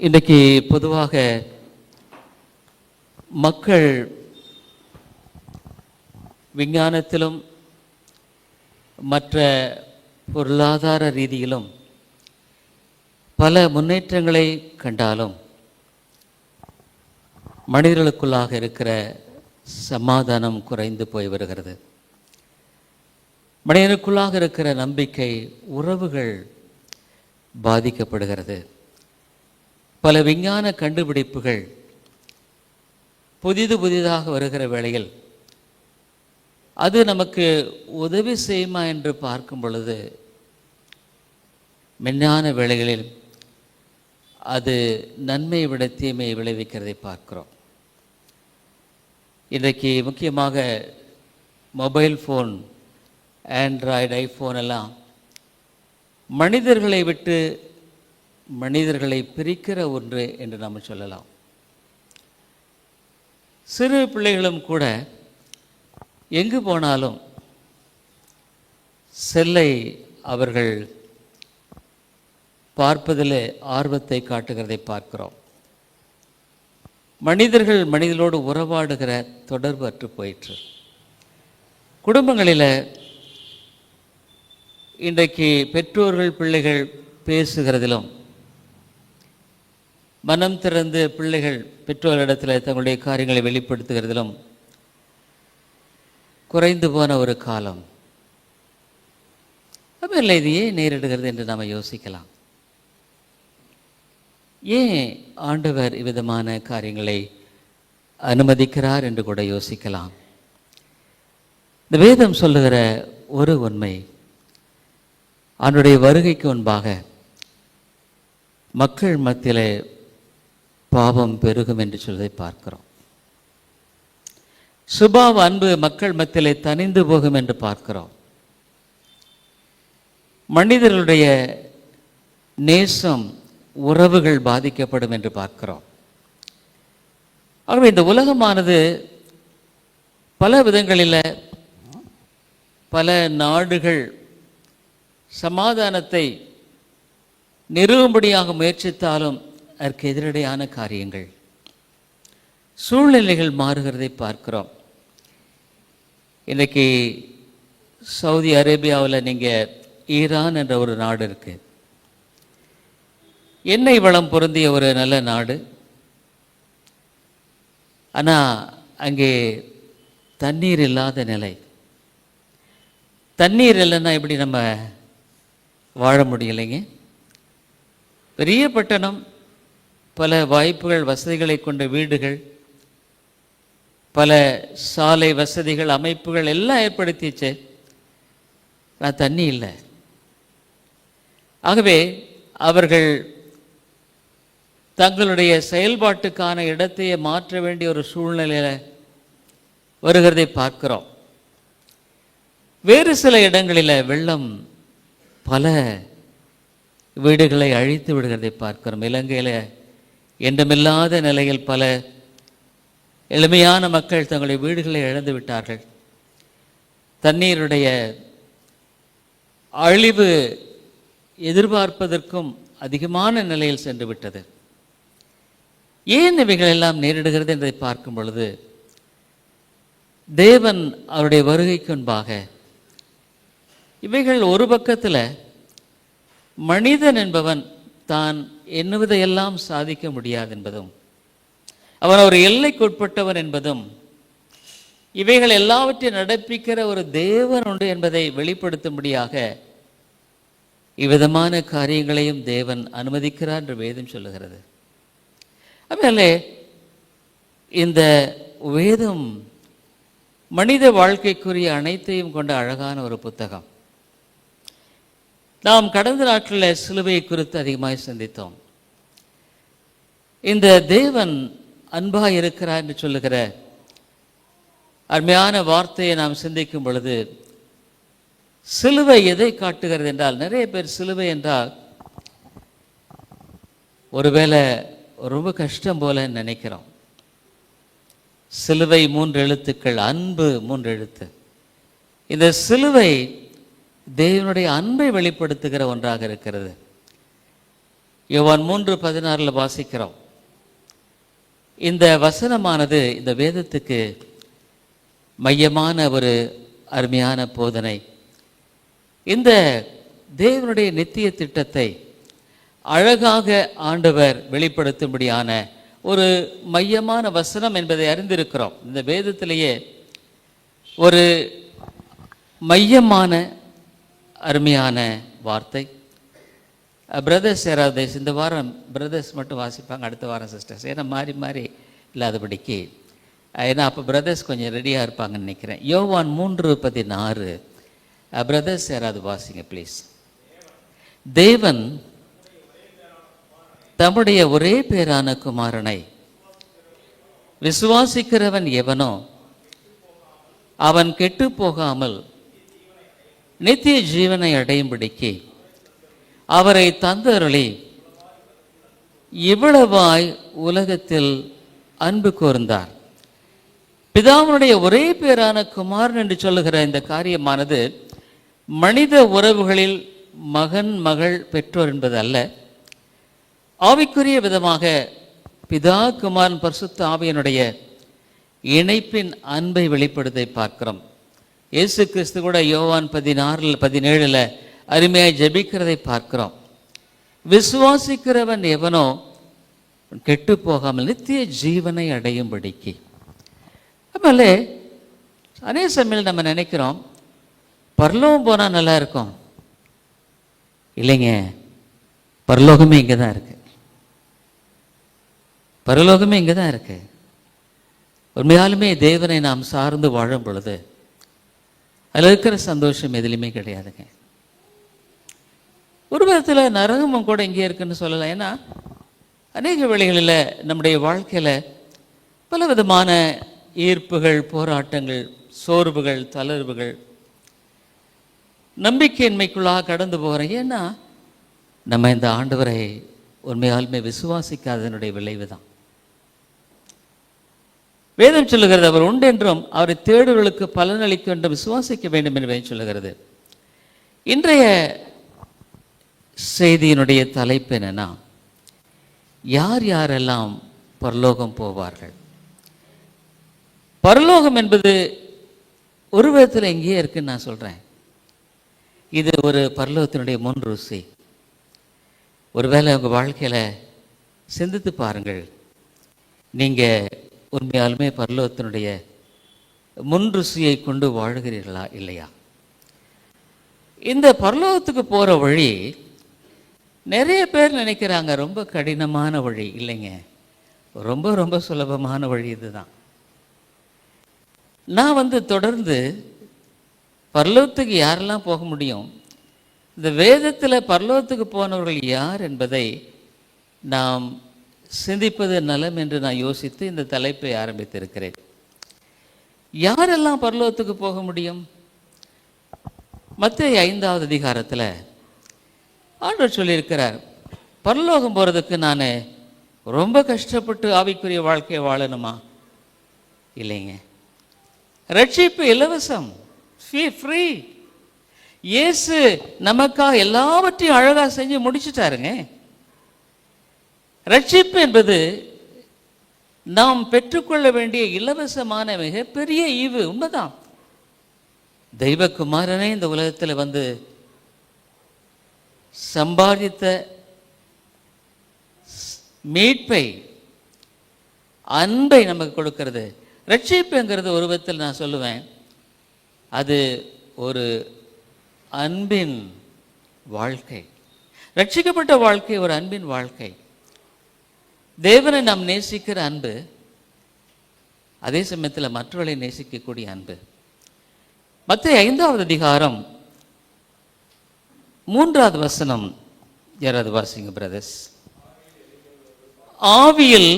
இன்றைக்கு பொதுவாக மக்கள் விஞ்ஞானத்திலும் மற்ற பொருளாதார ரீதியிலும் பல முன்னேற்றங்களை கண்டாலும் மனிதர்களுக்குள்ளாக இருக்கிற சமாதானம் குறைந்து போய் வருகிறது. மனிதனுக்குள்ளாக இருக்கிற நம்பிக்கை, உறவுகள் பாதிக்கப்படுகிறது. பல விஞ்ஞான கண்டுபிடிப்புகள் புதிதாக வருகிற வேளையில் அது நமக்கு உதவி செய்யுமா என்று பார்க்கும் பொழுது மெஞ்ஞான வேளைகளில் அது நன்மை விட தீமையை விளைவிக்கிறதை பார்க்கிறோம். இன்றைக்கு முக்கியமாக மொபைல் ஃபோன், ஆண்ட்ராய்டு, ஐஃபோன் எல்லாம் மனிதர்களை விட்டு மனிதர்களை பிரிக்கிற ஒன்று என்று நாம் சொல்லலாம். சிறு பிள்ளைகளும் கூட எங்கு போனாலும் செல்லை அவர்கள் பார்ப்பதில் ஆர்வத்தை காட்டுகிறதை பார்க்கிறோம். மனிதர்கள் மனிதர்களோடு உறவாடுகிற தொடர்பு அற்று போயிற்று. குடும்பங்களில் இன்றைக்கு பெற்றோர்கள் பிள்ளைகள் பேசுகிறதிலும், மனம் திறந்து பிள்ளைகள் பெற்றோரிடத்தில் தங்களுடைய காரியங்களை வெளிப்படுத்துகிறதிலும் குறைந்து போன ஒரு காலம். அப்போ இது ஏன் நேரிடுகிறது என்று நாம் யோசிக்கலாம். ஏன் ஆண்டவர் இவ்விதமான காரியங்களை அனுமதிக்கிறார் என்று கூட யோசிக்கலாம். இந்த வேதம் சொல்லுகிற ஒரு உண்மை, அவனுடைய வருகைக்கு முன்பாக மக்கள் மத்தியிலே பாவம் பெருகும் என்று சொல்வதை பார்க்கிறோம். சுபாவ அன்பு மக்கள் மத்தியிலே தனிந்து போகும் என்று பார்க்கிறோம். மனிதர்களுடைய நேசம், உறவுகள் பாதிக்கப்படும் என்று பார்க்கிறோம். ஆகவே இந்த உலகமானது பல விதங்களில் பல நாடுகள் சமாதானத்தை நிறுவும்படியாக முயற்சித்தாலும் அதற்கு எதிரடையான காரியங்கள், சூழ்நிலைகள் மாறுகிறதை பார்க்கிறோம். இன்றைக்கு சவுதி அரேபியாவில் நீங்கள் ஈரான் என்ற ஒரு நாடு இருக்கு. எண்ணெய் வளம் பொருந்திய ஒரு நல்ல நாடு. ஆனால் அங்கே தண்ணீர் இல்லாத நிலை. தண்ணீர் இல்லைன்னா எப்படி நம்ம வாழ முடியலைங்க? பெரிய பட்டணம், பல வாய்ப்புகள், வசதிகளை கொண்ட வீடுகள், பல சாலை வசதிகள், அமைப்புகள் எல்லாம் ஏற்படுத்திச்சு. நான் தண்ணி இல்லை. ஆகவே அவர்கள் தங்களுடைய செயல்பாட்டுக்கான இடத்தையே மாற்ற வேண்டிய ஒரு சூழ்நிலையில் வருகிறதை பார்க்கிறோம். வேறு சில இடங்களில் வெள்ளம் பல வீடுகளை அழித்து விடுகிறதை பார்க்கிறோம். இலங்கையில் என்றுமில்லாத நிலையில் பல எளிமையான மக்கள் தங்களுடைய வீடுகளை இழந்து விட்டார்கள். தண்ணீருடைய அழிவு எதிர்பார்ப்பதற்கும் அதிகமான நிலையில் சென்று விட்டது. ஏன் இவைகள் எல்லாம் நேரிடுகிறது என்பதை பார்க்கும் பொழுது, தேவன் அவருடைய வருகைக்கு முன்பாக இவைகள் ஒரு பக்கத்தில் மனிதன் என்பவன் தான் எண்ணுவதையெல்லாம் சாதிக்க முடியாது என்பதும், அவன் ஒரு எல்லைக்குட்பட்டவன் என்பதும், இவைகள் எல்லாவற்றையும் நடப்பிக்கிற ஒரு தேவன் உண்டு என்பதை வெளிப்படுத்தும்படியாக இவ்விதமான காரியங்களையும் தேவன் அனுமதிக்கிறார் என்று வேதம் சொல்லுகிறது. அதுமாதிரி இந்த வேதம் மனித வாழ்க்கைக்குரிய அனைத்தையும் கொண்ட அழகான ஒரு புத்தகம். நாம் கடந்த நாட்களில் சிலுவையை குறித்து அதிகமாக சிந்தித்தோம். இந்த தேவன் அன்பாக இருக்கிறார் என்று சொல்லுகிற அருமையான வார்த்தையை நாம் சிந்திக்கும் பொழுது, சிலுவை எதை காட்டுகிறது என்றால், நிறைய பேர் சிலுவை என்றால் ஒருவேளை ரொம்ப கஷ்டம் போல நினைக்கிறோம். சிலுவை 3 எழுத்துக்கள், அன்பு 3 எழுத்து. இந்த சிலுவை தேவனுடைய அன்பை வெளிப்படுத்துகிற ஒன்றாக இருக்கிறது. யோவான் 3:16 வாசிக்கிறோம். இந்த வசனமானது இந்த வேதத்துக்கு மையமான ஒரு அருமையான போதனை. இந்த தேவனுடைய நித்திய திட்டத்தை அழகாக ஆண்டவர் வெளிப்படுத்தும்படியான ஒரு மையமான வசனம் என்பதை அறிந்திருக்கிறோம். இந்த வேதத்திலேயே ஒரு மையமான அருமையான வார்த்தை. பிரதர்ஸ் யாராவது இந்த வாரம் பிரதர்ஸ் மட்டும் வாசிப்பாங்க, அடுத்த வாரம் சிஸ்டர்ஸ், ஏன்னா மாறி மாறி இல்லாதபடிக்கு, ஏன்னா அப்போ பிரதர்ஸ் கொஞ்சம் ரெடியாக இருப்பாங்கன்னு நினைக்கிறேன். யோவான் 3:16 பிரதர்ஸ் யாராவது வாசிங்க ப்ளீஸ். தேவன் தம்முடைய ஒரே பேரான குமாரனை விசுவாசிக்கிறவன் எவனோ அவன் கெட்டு போகாமல் நித்திய ஜீவனை அடையும்படிக்கு அவரை தந்தருளி இவ்வளவாய் உலகத்தில் அன்பு கூர்ந்தார். பிதாவுடைய ஒரே பேரான குமாரன் என்று சொல்லுகிற இந்த காரியமானது மனித உறவுகளில் மகன் மகள் பெற்றோர் என்பது அல்ல, ஆவிக்குரிய விதமாக பிதா குமாரன் பரிசுத்த ஆவியினுடைய இணைப்பின் அன்பை வெளிப்படுத்தை பார்க்கிறோம். இயேசு கிறிஸ்து கூட யோவான் 16:17 அருமையாய் ஜெபிக்கிறதை பார்க்கிறோம். விசுவாசிக்கிறவன் எவனோ கெட்டு போகாமல் நித்திய ஜீவனை அடையும்படிக்கு. அதனால அநேக சமயம் நம்ம நினைக்கிறோம் பரலோகம் போனால் நல்லா இருக்கும். இல்லைங்க, பரலோகமே இங்கே தான் இருக்கு. பரலோகமே இங்கே தான் இருக்கு. உண்மையாலுமே தேவனை நாம் சார்ந்து வாழும் பொழுது அதில் இருக்கிற சந்தோஷம் எதுலையுமே கிடையாதுங்க. ஒரு விதத்தில் நரகமும் கூட இங்கே இருக்குன்னு சொல்லலாம். ஏன்னா அநேக வேளைகளில் நம்முடைய வாழ்க்கையில் பல விதமான ஈர்ப்புகள், போராட்டங்கள், சோர்வுகள், தளர்வுகள், நம்பிக்கையின்மைக்குள்ளாக கடந்து போகிறோம். ஏன்னா நம்ம இந்த ஆண்டவரை உண்மையாலுமே விசுவாசிக்காததனுடைய விளைவு தான். வேதம் சொல்லுகிறது அவர் உண்டு என்றும் அவரை தேடுவர்களுக்கு பலனளிக்கும் என்றும் விசுவாசிக்க வேண்டும் என்று சொல்லுகிறது. இன்றைய செய்தியினுடைய தலைப்பு என்னன்னா, யார் யாரெல்லாம் பரலோகம் போவார்கள். பரலோகம் என்பது ஒரு விதத்தில் எங்கேயே இருக்குன்னு நான் சொல்கிறேன். இது ஒரு பரலோகத்தினுடைய முன் ருசி. ஒருவேளை உங்கள் வாழ்க்கையில் சிந்தித்து பாருங்கள், நீங்கள் உண்மையாலுமே பரலோகத்தினுடைய முன் ருசியை கொண்டு வாழுகிறீர்களா இல்லையா? இந்த பரலோகத்துக்கு போகிற வழி நிறைய பேர் நினைக்கிறாங்க ரொம்ப கடினமான வழி. இல்லைங்க, ரொம்ப ரொம்ப சுலபமான வழி இதுதான். நான் தொடர்ந்து பரலோகத்துக்கு யாரெல்லாம் போக முடியும், இந்த வேதத்தில் பரலோகத்துக்கு போனவர்கள் யார் என்பதை நாம் சிந்திப்பது நலம் என்று நான் யோசித்து இந்த தலைப்பை ஆரம்பித்திருக்கிறேன். யாரெல்லாம் பரலோகத்துக்கு போக முடியும்? மத்தேயு 5வது அதிகாரத்தில் ஆண்டவர் சொல்லியிருக்கிறார், பரலோகம் போகிறதுக்கு நான் ரொம்ப கஷ்டப்பட்டு ஆவிக்குரிய வாழ்க்கையை வாழணுமா? இல்லைங்க, ரட்சிப்பு இலவசம், ஃப்ரீ. இயேசு நமக்காக எல்லாவற்றையும் அழகாக செஞ்சு முடிச்சுட்டாருங்க. ரட்சிப்பு என்பது நாம் பெற்றுக்கொள்ள வேண்டிய இலவசமான மிகப்பெரிய ஈவு. உண்மைதான். தெய்வகுமாரனே இந்த உலகத்தில் சம்பாதித்த மீட்பை, அன்பை நமக்கு கொடுக்கிறது. ரட்சிப்புங்கிறது ஒரு விதத்தில் நான் சொல்லுவேன், அது ஒரு அன்பின் வாழ்க்கை. ரட்சிக்கப்பட்ட வாழ்க்கை ஒரு அன்பின் வாழ்க்கை. தேவனை நாம் நேசிக்கிற அன்பு, அதே சமயத்தில் மற்றவர்களை நேசிக்கக்கூடிய அன்பு. மத்தேயு 5வது அதிகாரம் 3வது வசனம் யாராவது வாசிங்க பிரதர்ஸ். ஆவியில்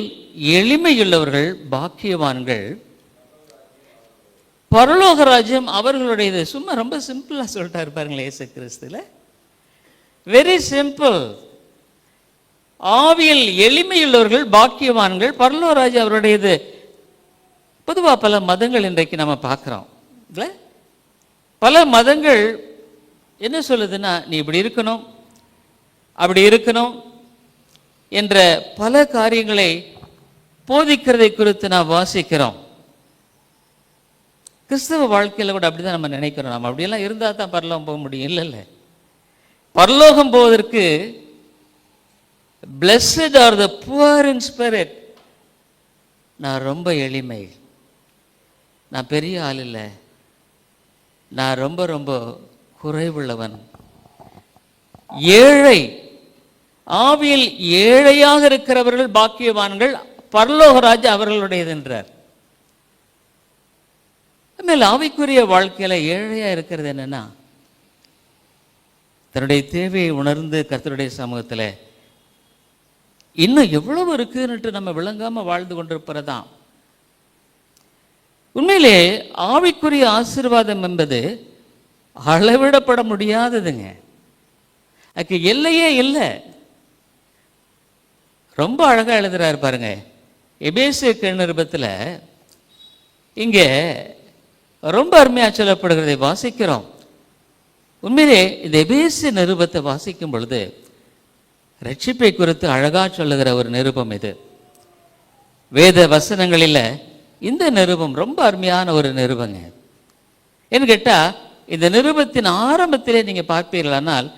எளிமையுள்ளவர்கள் பாக்கியவான்கள், பரலோக ராஜ்யம் அவர்களுடையது. சும்மா ரொம்ப சிம்பிளா சொல்லிட்டாரு பாருங்களேன் இயேசு கிறிஸ்துல. Very simple. ஆவியில் எளிமையுள்ளவர்கள் பாக்கியவான்கள், பரலோக ராஜ்யம் அவருடையது. பொதுவாக பல மதங்கள் இன்றைக்கு நம்ம பார்க்குறோம் இல்லை? பல மதங்கள் என்ன சொல்லுதுன்னா, நீ இப்படி இருக்கணும், அப்படி இருக்கணும், என்ற பல காரியங்களை போதிக்கிறதை குறித்து நாம் வாசிக்கிறோம். கிறிஸ்தவ வாழ்க்கையில் கூட அப்படிதான் நம்ம நினைக்கிறோம். நம்ம அப்படியெல்லாம் இருந்தால் தான் பரலோகம் போக முடியும். இல்லை, பரலோகம் போவதற்கு blessed are the poor in spirit. நான் ரொம்ப எளிமை, நான் பெரிய ஆள் இல்லை, நான் ரொம்ப ரொம்ப குறைவுள்ளவன், ஏழை, ஆவியில் ஏழையாக இருக்கிறவர்கள் பாக்கியவான்கள், பரலோகராஜ் அவர்களுடையது என்றார். மேல் ஆவிக்குரிய வாழ்க்கையில ஏழையா இருக்கிறது என்னன்னா, தன்னுடைய தேவையை உணர்ந்து கர்த்தருடைய சமூகத்தில் இன்னும் எவ்வளவு இருக்குன்னுட்டு நம்ம விளங்காம வாழ்ந்து கொண்டிருப்பதுதான். உண்மையிலே ஆவிக்குரிய ஆசீர்வாதம் என்பது அளவிடப்பட முடியாததுங்க. அதுக்கு எல்லையே இல்லை. ரொம்ப அழகா எழுதுறாரு பாருங்க, எபேசிய நிருபத்தில் இங்கே ரொம்ப அருமையாக சொல்லப்படுகிறதை வாசிக்கிறோம். உண்மையிலே இந்த எபேசிய நிருபத்தை வாசிக்கும் பொழுது ரட்சிப்பை குறித்து அழகா சொல்லுகிற ஒரு நிருபம் இது. வேத வசனங்களில் இந்த நிருபம் ரொம்ப அருமையான ஒரு நிருபங்க. என்ன கேட்டால், இந்த நிருபத்தின் ஆரம்பத்திலே நீங்கள் பார்ப்பீர்களானால்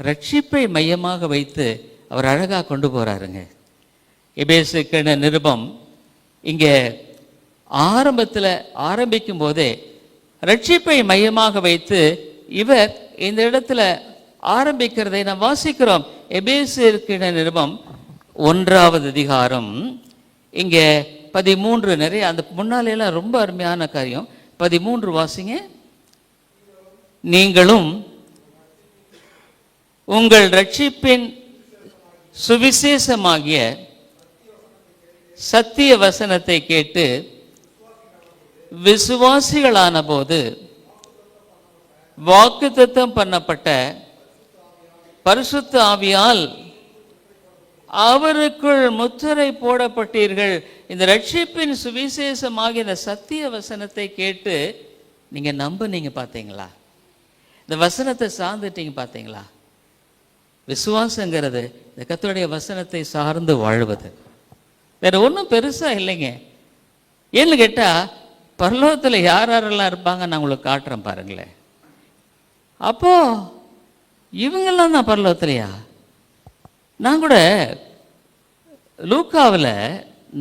ரட்சிப்பை மையமாக வைத்து அவர் அழகாக கொண்டு போகிறாருங்க. எபேசிய நிருபம் இங்கே ஆரம்பத்தில் ஆரம்பிக்கும் போதே ரட்சிப்பை மையமாக வைத்து இவர் இந்த இடத்துல ஆரம்பிக்கிறதை நாம் வாசிக்கிறோம். எபேசிய நிருபம் 1வது அதிகாரம் இங்கே 13 நிறைய அந்த முன்னாலெல்லாம் ரொம்ப அருமையான காரியம். 13 வாசிங்க. நீங்களும் உங்கள் ரட்சிப்பின் சுவிசேஷமாகிய சத்திய வசனத்தை கேட்டு விசுவாசிகளான போது வாக்குத்தத்தம் பண்ணப்பட்ட பரிசுத்த ஆவியால் அவருக்குள் முத்திரை போடப்பட்டீர்கள். இந்த ரட்சிப்பின் சுவிசேஷமாகிய இந்த சத்திய வசனத்தை கேட்டு நீங்க நம்புனீங்க, பார்த்தீங்களா? இந்த வசனத்தை சார்ந்துட்டீங்க, பார்த்தீங்களா? விசுவாசங்கிறது இந்த கர்த்தருடைய வசனத்தை சார்ந்து வாழ்வது, வேற ஒன்றும் பெருசா இல்லைங்க. ஏன்னு கேட்டா, பரலோகத்தில் யார் யாரெல்லாம் இருப்பாங்க நான் உங்களுக்கு காட்டுறேன் பாருங்களேன். அப்போ இவங்கெல்லாம் தான் பரலோகத்திலையா? நான் கூட லூக்காவில்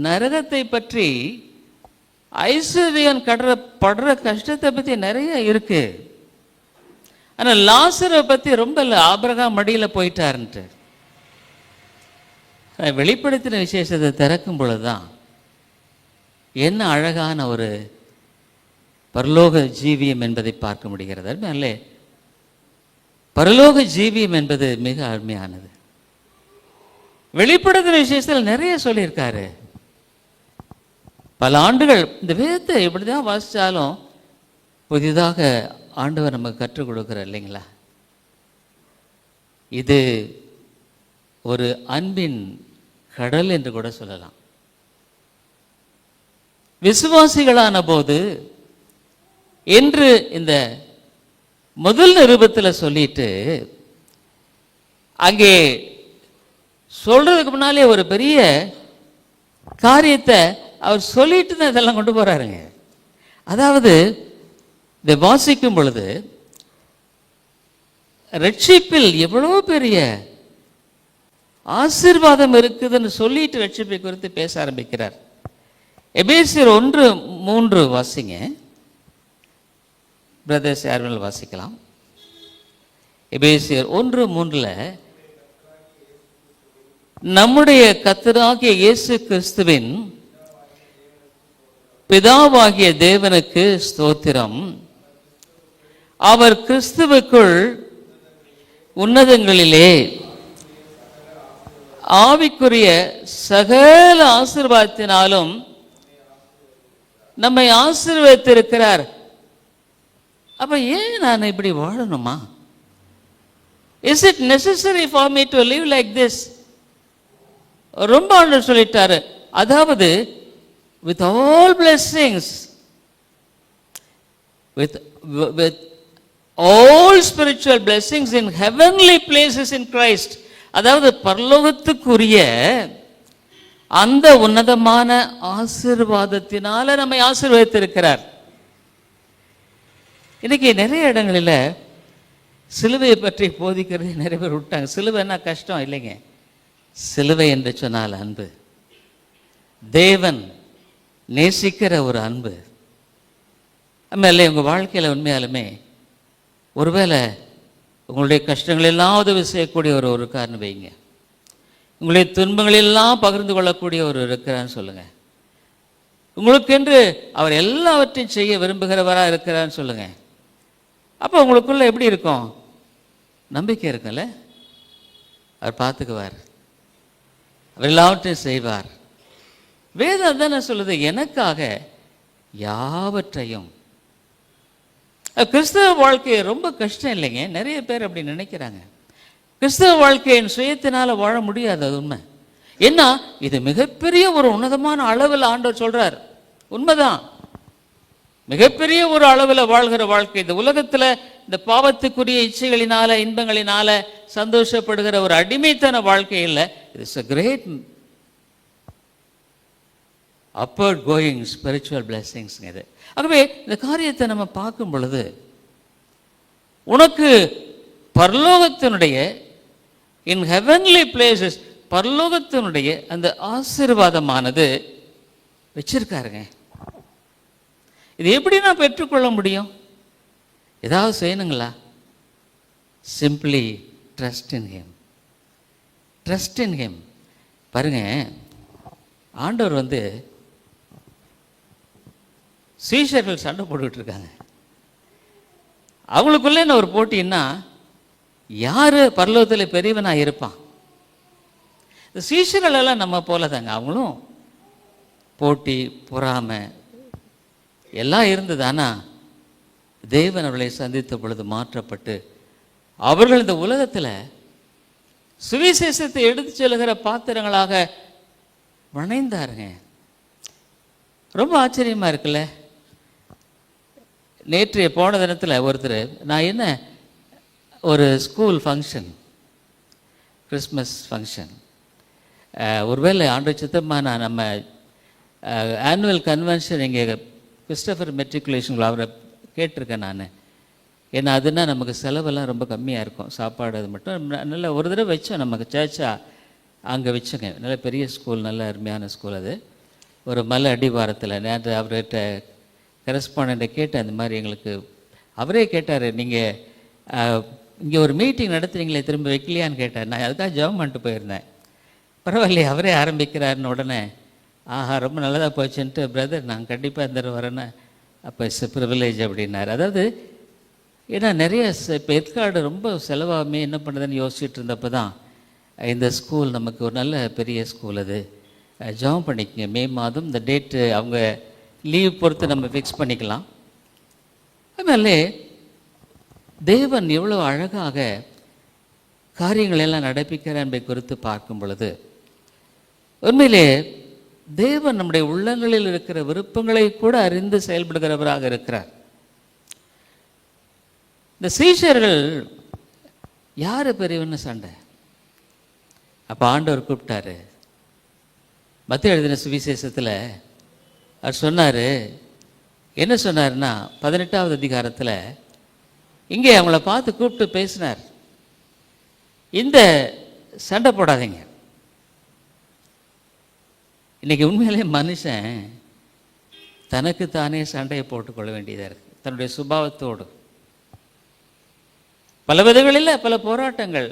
நரகத்தை பற்றி ஐஸ்வர்யன் படுற கஷ்டத்தை பற்றி நிறைய இருக்கு. ஆனால் லாசரை பற்றி ரொம்ப இல்லை, ஆபிரகாம் மடியில் போயிட்டாருன்ட்டு. வெளிப்படுத்தின விசேஷத்தை திறக்கும் பொழுதுதான் என்ன அழகான ஒரு பரலோக ஜீவியம் என்பதை பார்க்க முடிகிறது. அல்ல, பரலோக ஜீவியம் என்பது மிக அருமையானது. வெளிப்படுத்தின விசேஷத்தில் நிறைய சொல்லியிருக்காரு. பல ஆண்டுகள் இந்த வேதத்தை இப்படிதான் வாசித்தாலும் புதிதாக ஆண்டவர் நமக்கு கற்றுக் கொடுக்கிறார் இல்லைங்களா? இது ஒரு அன்பின் கடல் என்று கூட சொல்லலாம். விசுவாசிகளான போது என்று இந்த முதல் நிருபத்தில் சொல்லிட்டு அங்கே சொல்றதுக்கு முன்னாலே ஒரு பெரிய காரியத்தை அவர் சொல்லிட்டு தான் இதெல்லாம் கொண்டு போறாருங்க. அதாவது இதை வாசிக்கும் பொழுது ரட்சிப்பில் எவ்வளோ பெரிய ஆசீர்வாதம் இருக்குதுன்னு சொல்லிட்டு ரட்சிப்பை குறித்து பேச ஆரம்பிக்கிறார். எபேசியர் 1:3 வாசிங்க பிரதர்ஸ், யார் வாசிக்கலாம்? எபேசியர் 1:3 நம்முடைய கர்த்தராகிய இயேசு கிறிஸ்துவின் பிதாவாகிய தேவனுக்கு ஸ்தோத்திரம், அவர் கிறிஸ்துவுக்குள் உன்னதங்களிலே ஆவிக்குரிய சகல ஆசீர்வாதத்தினாலும் நம்மை ஆசீர்வதித்திருக்கிறார். அப்ப ஏன் நான் இப்படி வாழணுமா? Is it necessary for me to live like this? ரொம்ப ஆண்டு சொல்லிட்டாரு. அதாவது with all blessings, with all spiritual blessings in heavenly places in Christ, அதாவது பரலோகத்துக்குரிய அந்த உன்னதமான ஆசீர்வாதத்தினால நம்மை ஆசீர்வதித்திருக்கிறார். இன்னைக்கு நிறைய இடங்களில் சிலுவையை பற்றி போதிக்கிறது நிறைய பேர் விட்டாங்க. சிலுவைன்னா கஷ்டம் இல்லைங்க. சிலுவை என்று சொன்னால் அன்பு, தேவன் நேசிக்கிற ஒரு அன்பு. ஆமாம், உங்கள் வாழ்க்கையில் உண்மையாலுமே ஒருவேளை உங்களுடைய கஷ்டங்களெல்லாம் உதவி செய்யக்கூடிய ஒரு காரணம் வைங்க. உங்களுடைய துன்பங்களெல்லாம் பகிர்ந்து கொள்ளக்கூடிய ஒரு இருக்கிறான்னு சொல்லுங்கள். உங்களுக்கென்று அவர் எல்லாவற்றையும் செய்ய விரும்புகிறவராக இருக்கிறான்னு சொல்லுங்கள். அப்போ உங்களுக்குள்ள எப்படி இருக்கும்? நம்பிக்கை இருக்குல்ல, அவர் பார்த்துக்குவார், அவர் எல்லாவற்றையும் செய்வார். வேதம் தானே சொல்லுது, எனக்காக யாவற்றையும். கிறிஸ்தவ வாழ்க்கை ரொம்ப கஷ்டம் இல்லைங்க. நிறைய பேர் அப்படி நினைக்கிறாங்க. கிறிஸ்தவ வாழ்க்கையின் சுயத்தினால வாழ முடியாது, அது உண்மை. ஏன்னா இது மிகப்பெரிய ஒரு உன்னதமான அளவில் ஆண்டவர் சொல்றார். உண்மைதான், மிகப்பெரிய ஒரு அளவில் வாழ்கிற வாழ்க்கை. இந்த உலகத்தில் இந்த பாவத்துக்குரிய இச்சைகளினால இன்பங்களினால சந்தோஷப்படுகிற ஒரு அடிமைத்தன வாழ்க்கை இல்லை. It's a great upward going spiritual blessings இது. ஆகவே இந்த காரியத்தை நம்ம பார்க்கும் பொழுது உனக்கு பரலோகத்தினுடைய இன் ஹெவன்லி பிளேசஸ் பரலோகத்தினுடைய அந்த ஆசீர்வாதமானது வச்சிருக்காருங்க. இது எப்படி நான் பெற்றுக்கொள்ள முடியும்? ஏதாவது செய்யணுங்களா? Simply trust in him. Trust in him. பாருங்க, ஆண்டவர் சீஷர்கள் சண்டை போட்டுக்கிட்டு இருக்காங்க. அவங்களுக்குள்ளே என்ன ஒரு போட்டின்னா, யார் பரலோகத்தில் பெரியவனாக இருப்பான்? இந்த சீஷர்கள் எல்லாம் நம்ம போல தாங்க. அவங்களும் போட்டி, பொறாமை எல்லாம் இருந்தது. ஆனால் தேவன் அவர்களை சந்தித்த பொழுது மாற்றப்பட்டு அவர்கள் இந்த உலகத்தில் சுவிசேஷத்தை எடுத்து செல்கிற பாத்திரங்களாக வணைந்தாருங்க. ரொம்ப ஆச்சரியமாக இருக்குல்ல. நேற்றைய போன தினத்தில் ஒருத்தர், நான் என்ன ஒரு ஸ்கூல் ஃபங்க்ஷன், கிறிஸ்மஸ் ஃபங்க்ஷன், ஒருவேளை ஆண்டு சித்தமாக நான் நம்ம ஆனுவல் கன்வென்ஷன் இங்கே கிறிஸ்டபர் மெட்ரிகுலேஷன் அவரை கேட்டிருக்கேன் நான். ஏன்னா அதுனா நமக்கு செலவெல்லாம் ரொம்ப கம்மியாக இருக்கும், சாப்பாடு அது மட்டும். நல்ல ஒரு தடவை வச்சோம், நமக்கு சர்ச்சா அங்கே வச்சோங்க. நல்ல பெரிய ஸ்கூல், நல்ல அருமையான ஸ்கூல். அது ஒரு மலை அடிவாரத்தில். நேற்று அவர்கிட்ட கரஸ்பாண்டண்ட்டை கேட்டேன், அந்த மாதிரி எங்களுக்கு. அவரே கேட்டார், நீங்கள் இங்கே ஒரு மீட்டிங் நடத்துறீங்களே, திரும்ப வைக்கலையான்னு கேட்டார். நான் அதுக்காக ஜெபம் பண்ணிட்டு போயிருந்தேன். பரவாயில்லையே, அவரே ஆரம்பிக்கிறாருன்னு உடனே ஆஹா ரொம்ப நல்லதாக போச்சுன்ட்டு, பிரதர் நான் கண்டிப்பாக இந்த வரேன்னு. அப்போ இட்ஸ் எ ப்ரிவிலேஜ் அப்படின்னார். அதாவது ஏன்னா நிறைய இப்போ ஏற்காடு ரொம்ப செலவாகுமே, என்ன பண்ணுறதுன்னு யோசிச்சுட்டு இருந்தப்போ தான் இந்த ஸ்கூல் நமக்கு ஒரு நல்ல பெரிய ஸ்கூல். அது ஜாயின் பண்ணிக்கங்க. மே மாதம் இந்த டேட்டு அவங்க லீவ் பொறுத்து நம்ம ஃபிக்ஸ் பண்ணிக்கலாம். அதனாலே தேவன் எவ்வளோ அழகாக காரியங்களெல்லாம் நடப்பிக்கிறார் என்பதை குறித்து பார்க்கும் பொழுது உண்மையிலே தேவன் நம்முடைய உள்ளங்களில் இருக்கிற விருப்பங்களை கூட அறிந்து செயல்படுகிறவராக இருக்கிறார். இந்த சீஷர்கள் யார் பெரியவன்னு சண்டை. அப்போ ஆண்டவர் கூப்பிட்டாரு. மத்தேயு எழுதின சுவிசேஷத்தில் அவர் சொன்னார், என்ன சொன்னார்னா 18வது அதிகாரத்தில் இங்கே அவங்கள பார்த்து கூப்பிட்டு பேசினார். இந்த சண்டை போடாதீங்க. இன்றைக்கி உண்மையிலே மனுஷன் தனக்கு தானே சண்டையை போட்டுக்கொள்ள வேண்டியதாக இருக்குது. தன்னுடைய சுபாவத்தோடு பல விதங்களில் பல போராட்டங்கள்,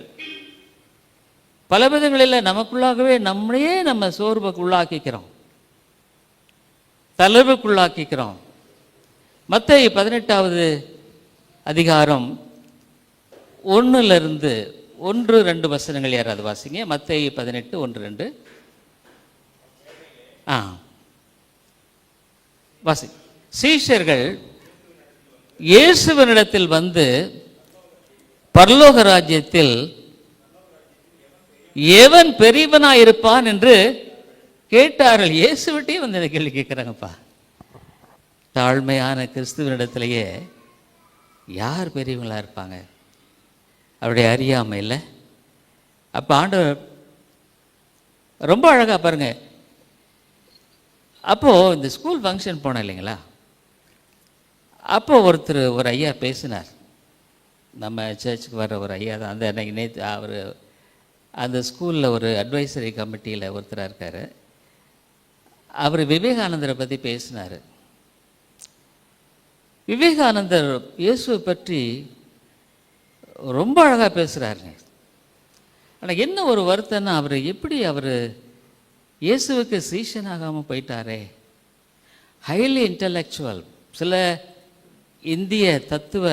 பல விதங்களில் நமக்குள்ளாகவே நம்மளையே நம்ம சோர்வுக்குள்ளாக்கிக்கிறோம், தளர்வுக்குள்ளாக்கிக்கிறோம். மத்தேயு 18வது அதிகாரம் 1-2 வசனங்கள் யாராவது வாசிங்க. மத்தேயு 18:1-2 வாசி. சீஷர்கள் இயேசுவினிடத்தில் வந்து பரலோக ராஜ்யத்தில் எவன் பெரியவனாய் இருப்பான் என்று கேட்டார்கள். இயேசுவிட்டே வந்து இந்த கேள்வி கேட்குறாங்கப்பா. தாழ்மையான கிறிஸ்துவனிடத்திலேயே யார் பெரியவங்களா இருப்பாங்க? அவருடைய அறியாமை இல்லை, அப்போ ஆண்டவர் ரொம்ப அழகாக பாருங்க. அப்போது இந்த ஸ்கூல் ஃபங்க்ஷன் போனோம் இல்லைங்களா, அப்போது ஒரு ஐயா பேசினார். நம்ம சர்ச்சுக்கு வர்ற ஒரு ஐயா தான். அந்த அன்னைக்கு நேற்று அவர் அந்த ஸ்கூலில் ஒரு அட்வைசரி கமிட்டியில் ஒருத்தராக இருக்கார். அவர் விவேகானந்தரை பற்றி பேசினார். விவேகானந்தர் இயேசுவை பற்றி ரொம்ப அழகாக பேசுகிறாருங்க. ஆனால் என்ன ஒரு வருத்தம்னா, அவர் இயேசுவுக்கு சீஷனாகாமல் போயிட்டாரே. Highly intellectual. சில இந்திய தத்துவ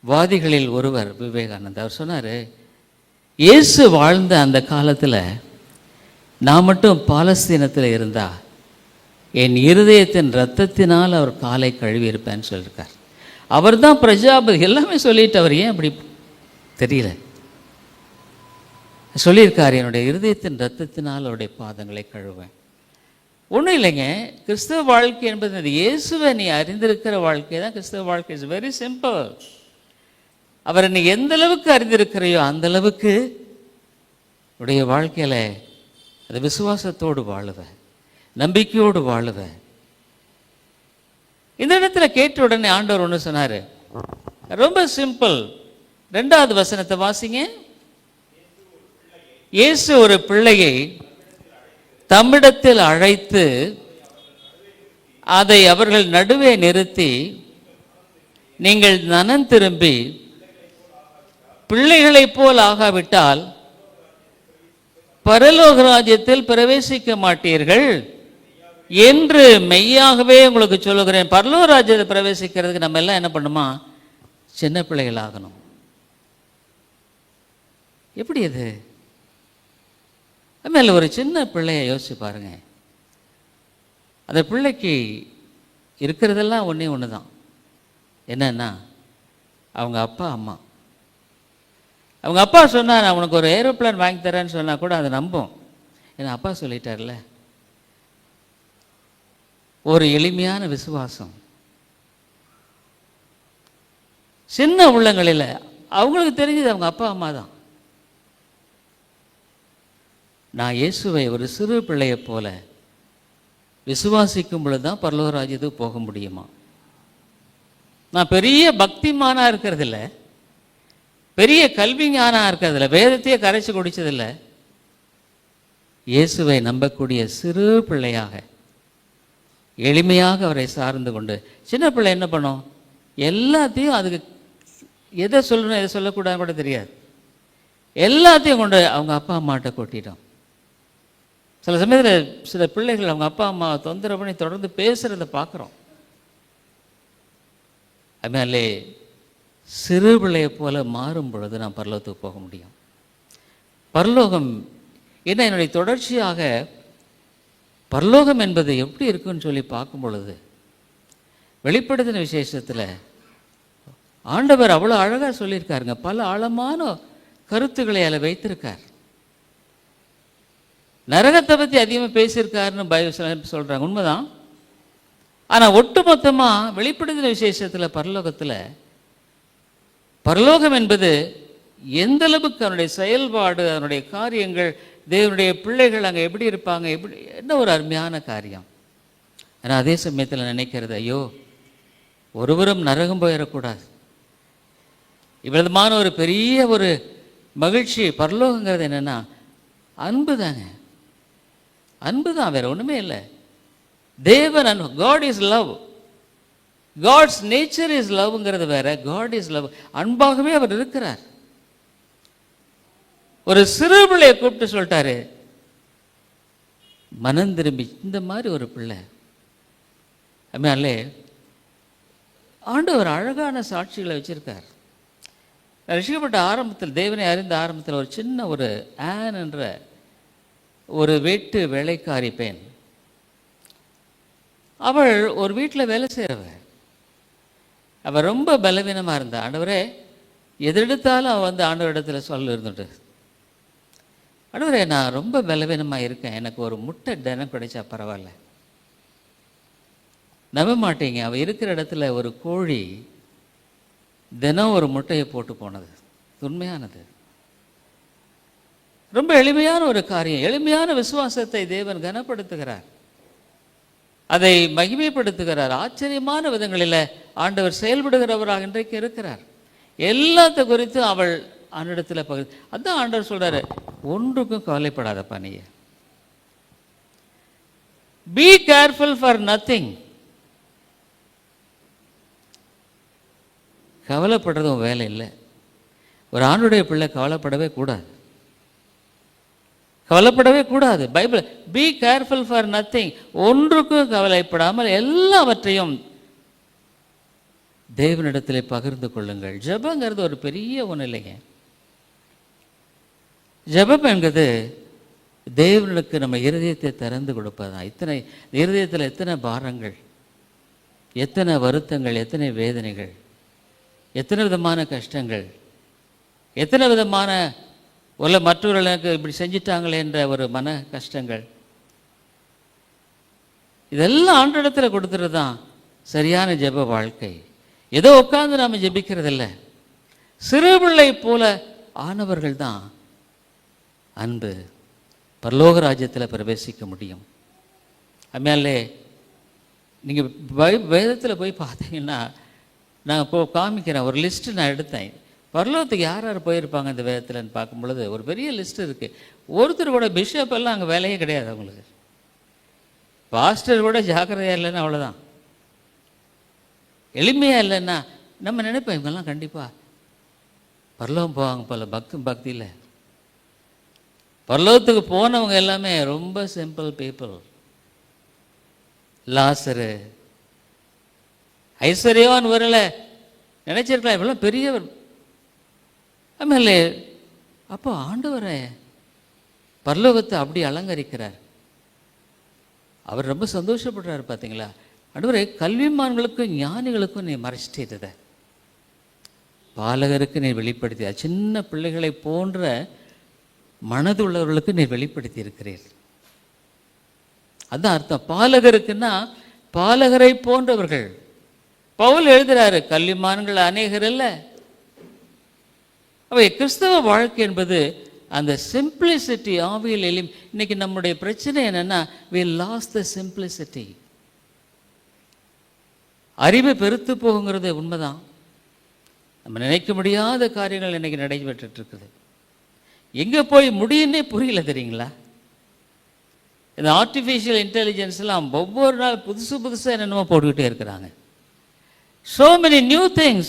வாதிகளில் ஒருவர் விவேகானந்தர். அவர் சொன்னார், இயேசு வாழ்ந்த அந்த காலத்தில் நான் மட்டும் பாலஸ்தீனத்தில் இருந்தா என் இருதயத்தின் இரத்தத்தினால் அவர் காலை கழுவி இருப்பேன்னு சொல்லியிருக்கார். அவர் தான் பிரஜாபதி, எல்லாமே சொல்லிட்டு அவர் ஏன் அப்படி தெரியல சொல்லியிருக்கார், என்னுடைய இருதயத்தின் இரத்தத்தினால் அவருடைய பாதங்களை கழுவேன். ஒன்றும் இல்லைங்க, கிறிஸ்தவ வாழ்க்கை என்பது இயேசுவை நீ அறிந்திருக்கிற வாழ்க்கை தான் கிறிஸ்தவ வாழ்க்கை. Is very simple. அவரை நீ எந்த அளவுக்கு அறிந்திருக்கிறையோ அந்த அளவுக்கு உடைய வாழ்க்கையில் அது விசுவாசத்தோடு வாழுவேன், நம்பிக்கையோடு வாழுவேன். இந்த இடத்துல கேட்ட உடனே ஆண்டவர் ஒன்று சொன்னார், ரொம்ப சிம்பிள். 2வது வசனத்தை வாசிங்க. இயேசு ஒரு பிள்ளையை தம்மிடத்தில் அழைத்து அதை அவர்கள் நடுவே நிறுத்தி, நீங்கள் மனம் திரும்பி பிள்ளைகளைப் போல் ஆகாவிட்டால் பரலோக ராஜ்யத்தில் பிரவேசிக்க மாட்டீர்கள் என்று மெய்யாகவே உங்களுக்கு சொல்லுகிறேன். பரலோக ராஜ்யத்தை பிரவேசிக்கிறதுக்கு நம்ம எல்லாம் என்ன பண்ணுமா, சின்ன பிள்ளைகள் ஆகணும். எப்படி அது? அதுமாதிரி ஒரு சின்ன பிள்ளைய யோசிச்சு பாருங்க. அந்த பிள்ளைக்கு இருக்கிறதெல்லாம் ஒன்றே ஒன்று தான். என்னன்னா, அவங்க அப்பா அம்மா. அவங்க அப்பா சொன்னால் நான் உனக்கு ஒரு ஏரோப்ளான் வாங்கி தரேன்னு சொன்னால் கூட அதை நம்பும். ஏன்னா அப்பா சொல்லிட்டார்ல. ஒரு எளிமையான விசுவாசம் சின்ன உள்ளங்களில் அவங்களுக்கு தெரிஞ்சது அவங்க அப்பா அம்மா தான். நான் இயேசுவை ஒரு சிறு பிள்ளையை போல விசுவாசிக்கும் பொழுது தான் பரலோக ராஜ்யத்துக்கு போக முடியுமா? நான் பெரிய பக்திமானாக இருக்கிறதில்ல, பெரிய கல்விஞானாக இருக்கிறதில்ல, வேதத்தையே கரைச்சி குடித்ததில்லை. இயேசுவை நம்பக்கூடிய சிறு பிள்ளையாக எளிமையாக அவரை சார்ந்து கொண்டு, சின்ன பிள்ளை என்ன பண்ணும், எல்லாத்தையும் அதுக்கு எதை சொல்லணும் எதை சொல்லக்கூடாதுன்னு கூட தெரியாது, எல்லாத்தையும் கொண்டு அவங்க அப்பா அம்மாட்ட கொட்டிட்டோம். சில சமயத்தில் சில பிள்ளைகள் அவங்க அப்பா அம்மா தொந்தரவு பண்ணி தொடர்ந்து பேசுகிறத பார்க்குறோம். அதனாலே சிறு பிள்ளையை போல மாறும் பொழுது நான் பரலோகத்துக்கு போக முடியும். பரலோகம் என்ன, என்னுடைய தொடர்ச்சியாக பரலோகம் என்பது எப்படி இருக்குன்னு சொல்லி பார்க்கும் பொழுது வெளிப்படுத்தின விசேஷத்தில் ஆண்டவர் அவ்வளோ அழகாக சொல்லியிருக்காருங்க. பல ஆழமான கருத்துக்களை அதில் வைத்திருக்கார். நரகத்தை பற்றி அதிகமாக பேசியிருக்காருன்னு பைபிள் சொல்கிறாங்க, உண்மைதான். ஆனால் ஒட்டுமொத்தமாக வெளிப்படுத்தின விசேஷத்தில் பரலோகம் என்பது எந்த அளவுக்கு அதனுடைய செயல்பாடு, அதனுடைய காரியங்கள், தேவனுடைய பிள்ளைகள் அங்கே எப்படி இருப்பாங்க, எப்படி, என்ன ஒரு அருமையான காரியம். ஆனால் அதே சமயத்தில் நினைக்கிறது, ஐயோ ஒருவரும் நரகம் போயிடக்கூடாது. இவ்வளவுமான ஒரு பெரிய ஒரு மகிழ்ச்சி. பரலோகங்கிறது என்னென்னா அன்பு தாங்க, அன்பு தான், வேற ஒன்றுமே இல்லை. தேவன் அன்பு. God is love. God's nature is லவ்ங்கிறது வேற, காட் இஸ் லவ். அன்பாகவே அவர் இருக்கிறார். ஒரு சிறு பிள்ளையை கூப்பிட்டு சொல்லிட்டாரு, மனம் திரும்பி. இந்த மாதிரி ஒரு பிள்ளை அதனாலே ஆண்டவர் அழகான சாட்சிகளை வச்சிருக்கார். ரசிக்கப்பட்ட ஆரம்பத்தில், தேவனை அறிந்த ஆரம்பத்தில் ஒரு சின்ன ஒரு ஆன் என்ற ஒரு வீட்டு வேலைக்காரி பெண், அவள் ஒரு வீட்டில் வேலை செய்கிறவள். அவள் ரொம்ப பலவீனமாக இருந்தாள். ஆண்டவரே எதெடுத்தாலும் அவள் வந்து ஆண்டவரிடத்தில் சொல்ல இருந்துட்டு, ஆண்டவரே நான் ரொம்ப பலவீனமாக இருக்கேன், எனக்கு ஒரு முட்டை தினம் கிடைச்சா பரவாயில்ல. நம்ப மாட்டீங்க, அவள் இருக்கிற இடத்துல ஒரு கோழி தினம் ஒரு முட்டையை போட்டு போனது. உண்மையானது. ரொம்ப எளிமையான ஒரு காரியம். எளிமையான விசுவாசத்தை தேவன் கனப்படுத்துகிறார், அதை மகிமைப்படுத்துகிறார். ஆச்சரியமான விதங்களில் ஆண்டவர் செயல்படுகிறவராக இன்றைக்கு இருக்கிறார். எல்லாத்த குறித்து அவள் ஆண்டிடத்தில் பகுதி. அதான் ஆண்டவர் சொல்றாரு, ஒன்றுக்கும் கவலைப்படாதப்பா, நீ பி கேர்ஃபுல் ஃபார் நத்திங். கவலைப்படுறதும் வேலை இல்லை. ஒரு ஆணுடைய பிள்ளை கவலைப்படவே கூடாது, கவலைப்படவே கூடாது. Bible be careful for nothing, ஒன்றுக்கும் கவலைப்படாமல் எல்லாவற்றையும் தேவனிடத்தில் பகிர்ந்து கொள்ளுங்கள். ஜெபங்கிறது ஒரு பெரிய ஒன்று இல்லைங்க. ஜெபம் என்கிறது தேவனுக்கு நம்ம இருதயத்தை திறந்து கொடுப்பதுதான். இத்தனை இருதயத்தில் எத்தனை பாரங்கள், எத்தனை வருத்தங்கள், எத்தனை வேதனைகள், எத்தனை விதமான கஷ்டங்கள், எத்தனை விதமான மற்றவர்களுக்கு இப்படி செஞ்சிட்டாங்களே என்ற ஒரு மன கஷ்டங்கள், இதெல்லாம் ஆண்டவரிடத்தில் கொடுத்துறது தான் சரியான ஜெப வாழ்க்கை. ஏதோ உட்கார்ந்து நாம் ஜெபிக்கிறதில்ல. சிறுபிள்ளை போல ஆனவர்கள் தான் அன்பு பரலோக ராஜ்யத்தில் பிரவேசிக்க முடியும். அதுமாலே நீங்கள் வேதத்தில் போய் பார்த்தீங்கன்னா, நான் இப்போ காமிக்கிறேன் ஒரு லிஸ்ட்டு நான் எடுத்தேன். பரலோகத்துக்கு யார் யார் போயிருப்பாங்க இந்த வேதத்தில்னு பார்க்கும் பொழுது ஒரு பெரிய லிஸ்ட் இருக்குது. ஒருத்தர் கூட பிஷப் எல்லாம் அங்கே வேலையே கிடையாது அவங்களுக்கு. பாஸ்டர் கூட ஜாக்கிரதையாக இல்லைன்னா அவ்வளோதான். எளிமையாக இல்லைன்னா நம்ம நினைப்போம் இவங்கெல்லாம் கண்டிப்பாக பரலோகம் போவாங்க போல. பக்தியில் பரலோகத்துக்கு போனவங்க எல்லாமே ரொம்ப சிம்பிள் பீப்புள். லாசரு, ஐஸ்வர்யவான் வரல நினைச்சிருக்கலாம் இவ்வளோ பெரியவர். ஆಮೇಲೆ அப்போ ஆண்டவரை பரலோகத்தை அப்படி அலங்கரிக்கிறார். அவர் ரொம்ப சந்தோஷப்படுறாரு. பார்த்தீங்களா, ஆண்டவரே கல்விமான்களுக்கும் ஞானிகளுக்கும் நீ மறைச்சிட்டத, பாலகருக்கு நீ வெளிப்படுத்திய, சின்ன பிள்ளைகளை போன்ற மனதுள்ளவர்களுக்கு நீ வெளிப்படுத்தி இருக்கிறீர். அதுதான் அர்த்தம். பாலகருக்குன்னா பாலகரை போன்றவர்கள். பவுல் எழுதுறாரு, கல்விமான்கள் அநேகர் இல்லை. அவை கிறிஸ்தவ வாழ்க்கை என்பது அந்த சிம்பிளிசிட்டி, ஆவியில் எளிமை. இன்னைக்கு நம்முடைய பிரச்சனை என்னன்னா, we lost the simplicity. அறிவு பெருத்து போகுங்கிறது உண்மைதான். நம்ம நினைக்க முடியாத காரியங்கள் இன்னைக்கு நடைபெற்று இருக்குது. எங்கே போய் முடியுன்னே புரியல, தெரியுங்களா? இந்த ஆர்டிஃபிஷியல் இன்டெலிஜென்ஸ்லாம் ஒவ்வொரு நாள் புதுசு புதுசாக என்னென்னமோ போட்டுக்கிட்டே இருக்கிறாங்க. so many new things.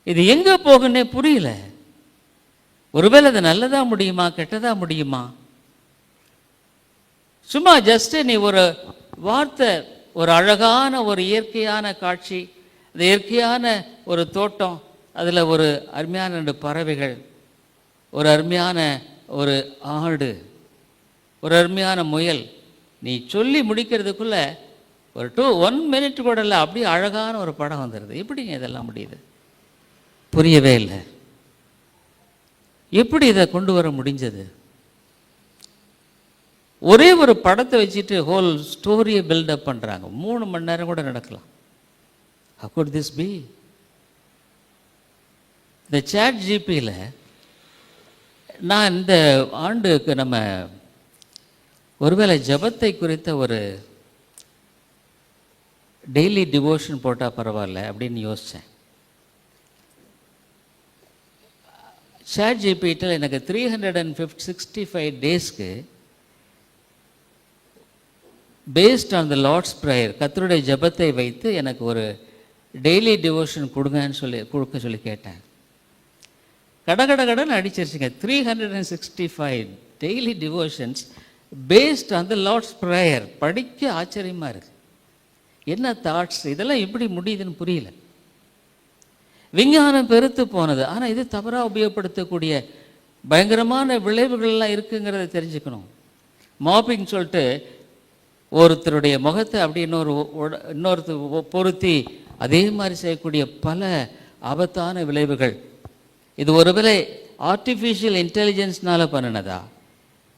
இது எங்கே போகுன்னே புரியல. ஒருவேளை அது நல்லதா முடியுமா, கெட்டதா முடியுமா? சும்மா ஜஸ்ட் நீ ஒரு வார்த்தை, ஒரு அழகான ஒரு இயற்கையான காட்சி, அந்த இயற்கையான ஒரு தோட்டம், அதில் ஒரு அருமையான 2 பறவைகள், ஒரு அருமையான ஒரு ஆடு, ஒரு அருமையான முயல், நீ சொல்லி முடிக்கிறதுக்குள்ள ஒரு 1 minute கூட இல்லை, அப்படியே அழகான ஒரு படம் வந்துடுது. எப்படிங்க இதெல்லாம் முடியுது? புரியவே இல்லை. எப்படி இதை கொண்டு வர முடிஞ்சது? ஒரே ஒரு படத்தை வச்சுட்டு ஹோல் ஸ்டோரியை பில்டப் பண்ணுறாங்க. 3 மணி நேரம் கூட நடக்கலாம். How could this be? இந்த சாட் ஜிபியில் நான் இந்த ஆண்டுக்கு நம்ம ஒருவேளை ஜபத்தை குறித்த ஒரு டெய்லி டிவோஷன் போட்டால் பரவாயில்ல அப்படின்னு யோசித்தேன். சாட் ஜிபியில் எனக்கு 365 டேஸ்க்கு based on the Lord's prayer, கர்த்தருடைய ஜபத்தை வைத்து எனக்கு ஒரு டெய்லி டிவோஷன் கொடுக்க சொல்லி கேட்டேன். கடன் அடிச்சிருச்சுங்க. 365 daily devotions based on the Lord's prayer. படிக்க ஆச்சரியமாக இருக்குது. என்ன தாட்ஸ், இதெல்லாம் எப்படி முடியுதுன்னு புரியல. விஞ்ஞானம் பெருத்து போனது. ஆனால் இது தவறாக உபயோகப்படுத்தக்கூடிய பயங்கரமான விளைவுகள்லாம் இருக்குங்கிறத தெரிஞ்சுக்கணும். மாப்பிங் சொல்லிட்டு ஒருத்தருடைய முகத்தை அப்படி இன்னொருத்தர் பொருத்தி அதே மாதிரி செய்யக்கூடிய பல ஆபத்தான விளைவுகள். இது ஒருவேளை ஆர்டிஃபிஷியல் இன்டெலிஜென்ஸ்னால பண்ணினதா,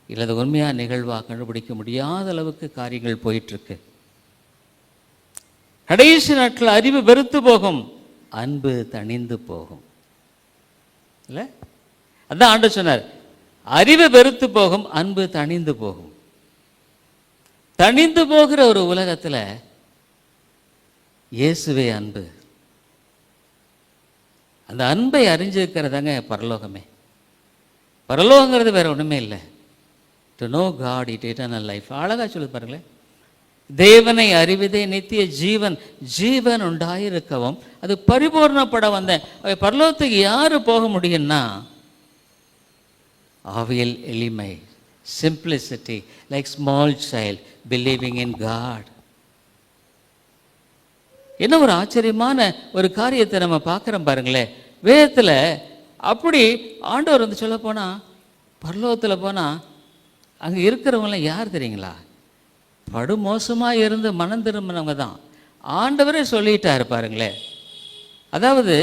இல்லை அது உண்மையாக நிகழ்வாக கண்டுபிடிக்க முடியாத அளவுக்கு காரியங்கள் போயிட்டுருக்கு. கடைசி நாட்கள் அறிவு வெறுத்து போகும், அன்பு தணிந்து போகும். இல்லை, அதான் ஆண்டவர் சொன்னார், அறிவு வெறுத்து போகும், அன்பு தணிந்து போகும். தணிந்து போகிற ஒரு உலகத்தில் இயேசுவே அன்பு. அந்த அன்பை அறிஞ்சிருக்கிறதாங்க பரலோகமே. பரலோகங்கிறது வேற ஒன்றுமே இல்லை. To know got it eternal life. அழகா சொல்லி பாருங்களேன், தேவனை அறிவதே நித்திய ஜீவன், ஜீவன் உண்டாயிருக்கவும் அது பரிபூர்ணப்பட வந்தேன். பரலோகத்துக்கு யாரு போக முடியும்னா, ஆவியல் எளிமை, simplicity, like small child believing in God. என்ன ஒரு ஆச்சரியமான ஒரு காரியத்தை நம்ம பார்க்குறோம் பாருங்களேன் வேதத்தில். அப்படி ஆண்டவர் வந்து சொல்ல போனால், பரலோகத்தில் போனால் அங்கே இருக்கிறவங்களாம் யார் தெரியுங்களா? படுமோசமாக இருந்து மனம் திரும்பினவங்க தான். ஆண்டவரே சொல்லிட்டாரு பாருங்களேன். அதாவது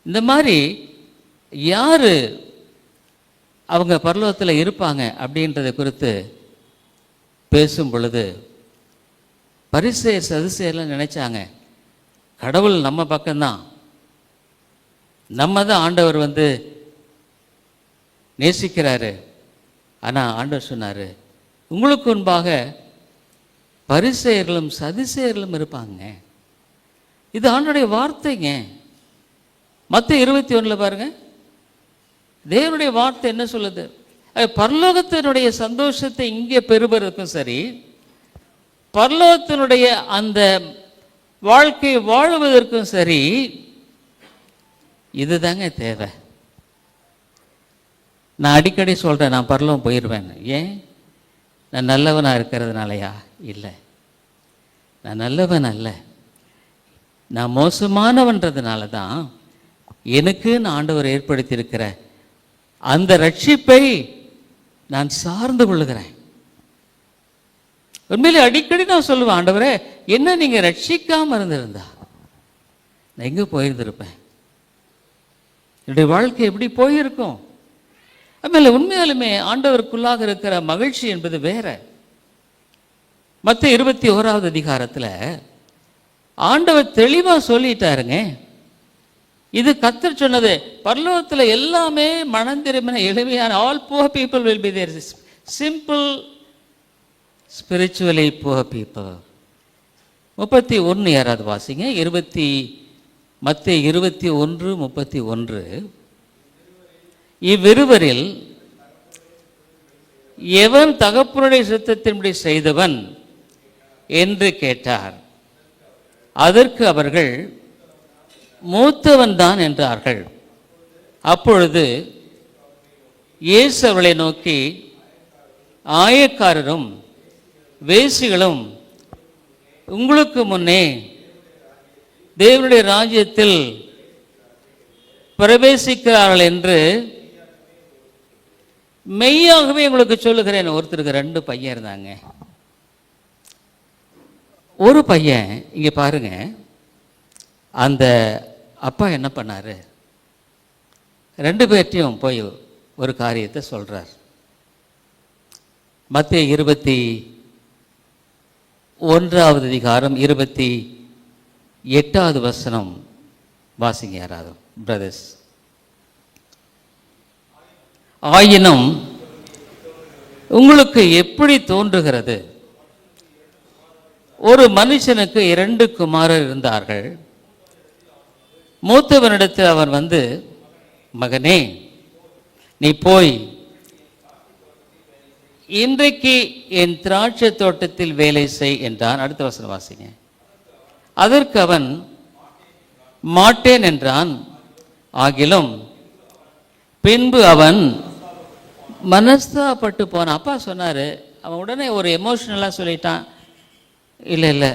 இந்த மாதிரி யார் அவங்க பரலோகத்தில் இருப்பாங்க அப்படின்றத குறித்து பேசும் பொழுது பரிசேயர் சதுசேயர்லாம் நினைச்சாங்க, கடவுள் நம்ம பக்கம்தான், நம்ம தான் ஆண்டவர் வந்து நேசிக்கிறாரு. ஆனால் ஆண்டவர் சொன்னார், உங்களுக்கு முன்பாக பரிசேயர்களும் சதுசேயர்களும் இருப்பாங்க. இது ஆண்டவருடைய வார்த்தைங்க. மத்தேயு 21 பாருங்க, தேவனுடைய வார்த்தை என்ன சொல்லுது? பரலோகத்தினுடைய சந்தோஷத்தை இங்கே பெறுவதற்கும் சரி, பரலோகத்தினுடைய அந்த வாழ்க்கை வாழுவதற்கும் சரி, இதுதாங்க தேவை. நான் அடிக்கடி சொல்கிறேன், நான் பரலோகம் போயிடுவேன். ஏன்? நான் நல்லவனாக இருக்கிறதுனாலயா? இல்லை, நான் நல்லவன் அல்ல, நான் மோசமானவன்றதுனால தான் எனக்குன்னு ஆண்டவர் ஏற்படுத்தியிருக்கிற அந்த ரட்சிப்பை நான் சார்ந்து கொள்ளுகிறேன். உண்மையிலே அடிக்கடி நான் சொல்லுவேன், ஆண்டவரே என்ன நீங்கள் ரட்சிக்காமல் இருந்திருந்தா நான் எங்கே போயிருந்திருப்பேன்? என்னுடைய வாழ்க்கை எப்படி போயிருக்கும்? அதுமாதிரி உண்மையாலுமே ஆண்டவருக்குள்ளாக இருக்கிற மகிழ்ச்சி என்பது வேற. மத்தேயு 21 அதிகாரத்தில் ஆண்டவர் தெளிவாக சொல்லிட்டாருங்க. இது கர்த்தர் சொன்னது. பரலோகத்தில் எல்லாமே மனந்திரும்பின எளிமையான, all poor people will be there, simple spiritually poor people. 31 யாராவது வாசிங்க. மத்தேயு 21:31. இவ்விருவரில் எவன் தகப்பனுடைய சித்தத்தின்படி செய்தவன் என்று கேட்டார். அதற்கு அவர்கள் மூத்தவன் தான் என்றார்கள். அப்பொழுது இயேசு அவர்களை நோக்கி, ஆயக்காரரும் வேசிகளும் உங்களுக்கு முன்னே தேவனுடைய ராஜ்யத்தில் பிரவேசிக்கிறார்கள் என்று மெய்யாகவே உங்களுக்கு சொல்லுகிறேன். ஒருத்தருக்கு 2 பையன் இருந்தாங்க. ஒரு பையன், இங்கே பாருங்க, அந்த அப்பா என்ன பண்ணாரு, 2 பேர்ட்டையும் போய் ஒரு காரியத்தை சொல்றார். மத்தேயு 21 அதிகாரம் 28 வாசிங்க யாராவது பிரதர்ஸ். ஆயினும் உங்களுக்கு எப்படி தோன்றுகிறது, ஒரு மனுஷனுக்கு 2 குமாரர் இருந்தார்கள். மூத்தவனிடத்தில் அவன் வந்து, மகனே நீ போய் இன்றைக்கு என் திராட்சை தோட்டத்தில் வேலை செய் என்றான். அடுத்த வசனம் வாசிங்க. அதற்கு அவன் மாட்டேன் என்றான். ஆகிலும் பின்பு அவன் மனஸ்தாப்பட்டு போனான். அப்பா சொன்னார், அவன் உடனே ஒரு எமோஷ்னலாக சொல்லிட்டான், இல்லை இல்லை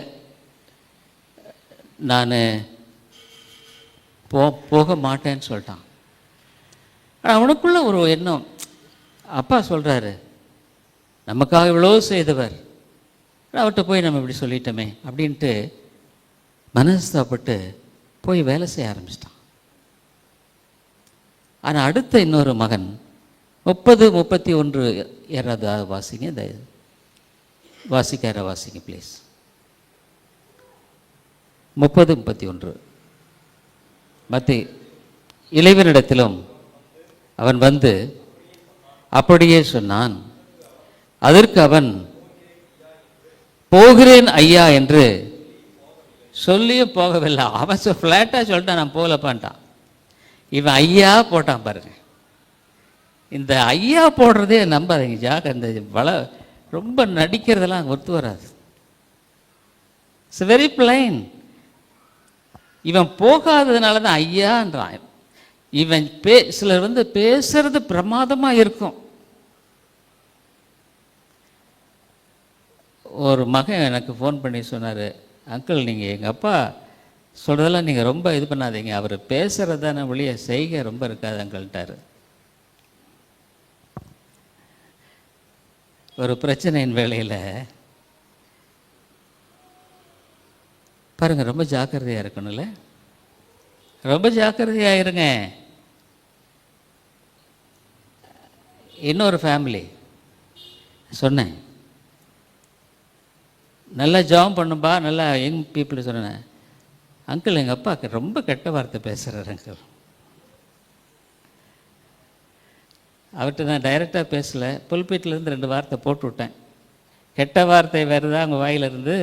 நான் போக மாட்டேன்னு சொல்லிட்டான். ஆனால் அவனுக்குள்ள ஒரு எண்ணம், அப்பா சொல்கிறாரு நமக்காக இவ்வளோ செய்தவர், அவர்கிட்ட போய் நம்ம இப்படி சொல்லிட்டோமே அப்படின்ட்டு மனஸ்தாப்பட்டு போய் வேலை செய்ய ஆரம்பிச்சிட்டான். ஆனால் அடுத்த இன்னொரு மகன் 30-31 யாராவது வாசிங்க, வாசிக்கார வாசிங்க ப்ளீஸ். 30-31. மத்தேயு இளைவனிடத்திலும் அவன் வந்து அப்படியே சொன்னான். அதற்கு அவன், போகிறேன் ஐயா என்று சொல்லியும் போகவில்லை. அவன் ஃப்ளாட்டாக சொல்லிட்டான், நான் போகலப்பான்ட்டான். இவன் ஐயா போட்டான் பாருங்க. இந்த ஐயா போடுறதே நம்பாதீங்க, ஜாக இந்த ரொம்ப நடிக்கிறதெல்லாம் ஒத்து வராது. It's very plain. இவன் போகாததுனால தான் ஐயான்றான். இவன் சிலர் பேசுறது பிரமாதமாக இருக்கும். ஒரு மகன் எனக்கு ஃபோன் பண்ணி சொன்னார், அங்கிள் நீங்கள் எங்கள் அப்பா சொல்கிறதெல்லாம் நீங்கள் ரொம்ப இது பண்ணாதீங்க, அவர் பேசுகிறது தானே ஒழிய செய்கை ரொம்ப இருக்காது அங்கிள்ட்டார். ஒரு பிரச்சனையின் வேளையில் பாருங்கள், ரொம்ப ஜாக்கிரதையாக இருக்கணும்ல, ரொம்ப ஜாக்கிரதையாக இருங்க. இன்னொரு ஃபேமிலி சொன்னேன், நல்லா ஜாம் பண்ணும்பா, நல்லா யங் பீப்புள் சொன்னேன். அங்கிள் எங்கள் அப்பா ரொம்ப கெட்ட வார்த்தை பேசுகிறார் அங்கிள். அவர்கிட்ட நான் டைரெக்டாக பேசலை, புல்பீட்டிலேருந்து 2 வார்த்தை போட்டு விட்டேன். கெட்ட வார்த்தை வருதா அவங்க வாயிலிருந்து?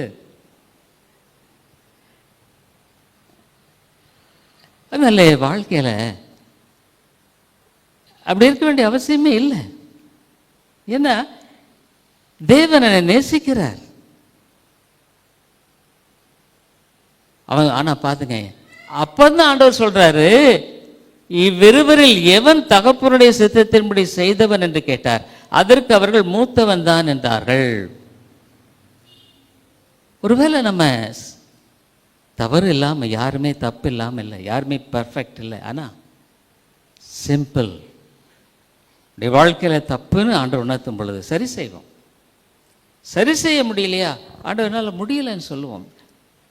அதனால வாழ்க்கையில் அப்படி இருக்க வேண்டிய அவசியமே இல்லை. ஏன்னா தேவன் என்னை நேசிக்கிறார். அவன் ஆனால் பார்த்துங்க, அப்பந்தான் ஆண்டவர் சொல்றாரு, இவ்விருவரில் எவன் தகப்பனுடைய சித்தத்தின்படி செய்தவன் என்று கேட்டார். அதற்கு அவர்கள் மூத்தவன் தான் என்றார்கள். ஒருவேளை நம்ம தவறு இல்லாமல், யாருமே தப்பு இல்லாமல் இல்லை, யாருமே பர்ஃபெக்ட் இல்லை, ஆனால் சிம்பிள் வாழ்க்கையில் தப்புன்னு ஆண்டவர் உணர்த்தும் பொழுது சரி செய்வோம். சரி செய்ய முடியலையா, ஆண்டவனால் முடியலைன்னு சொல்லுவோம்.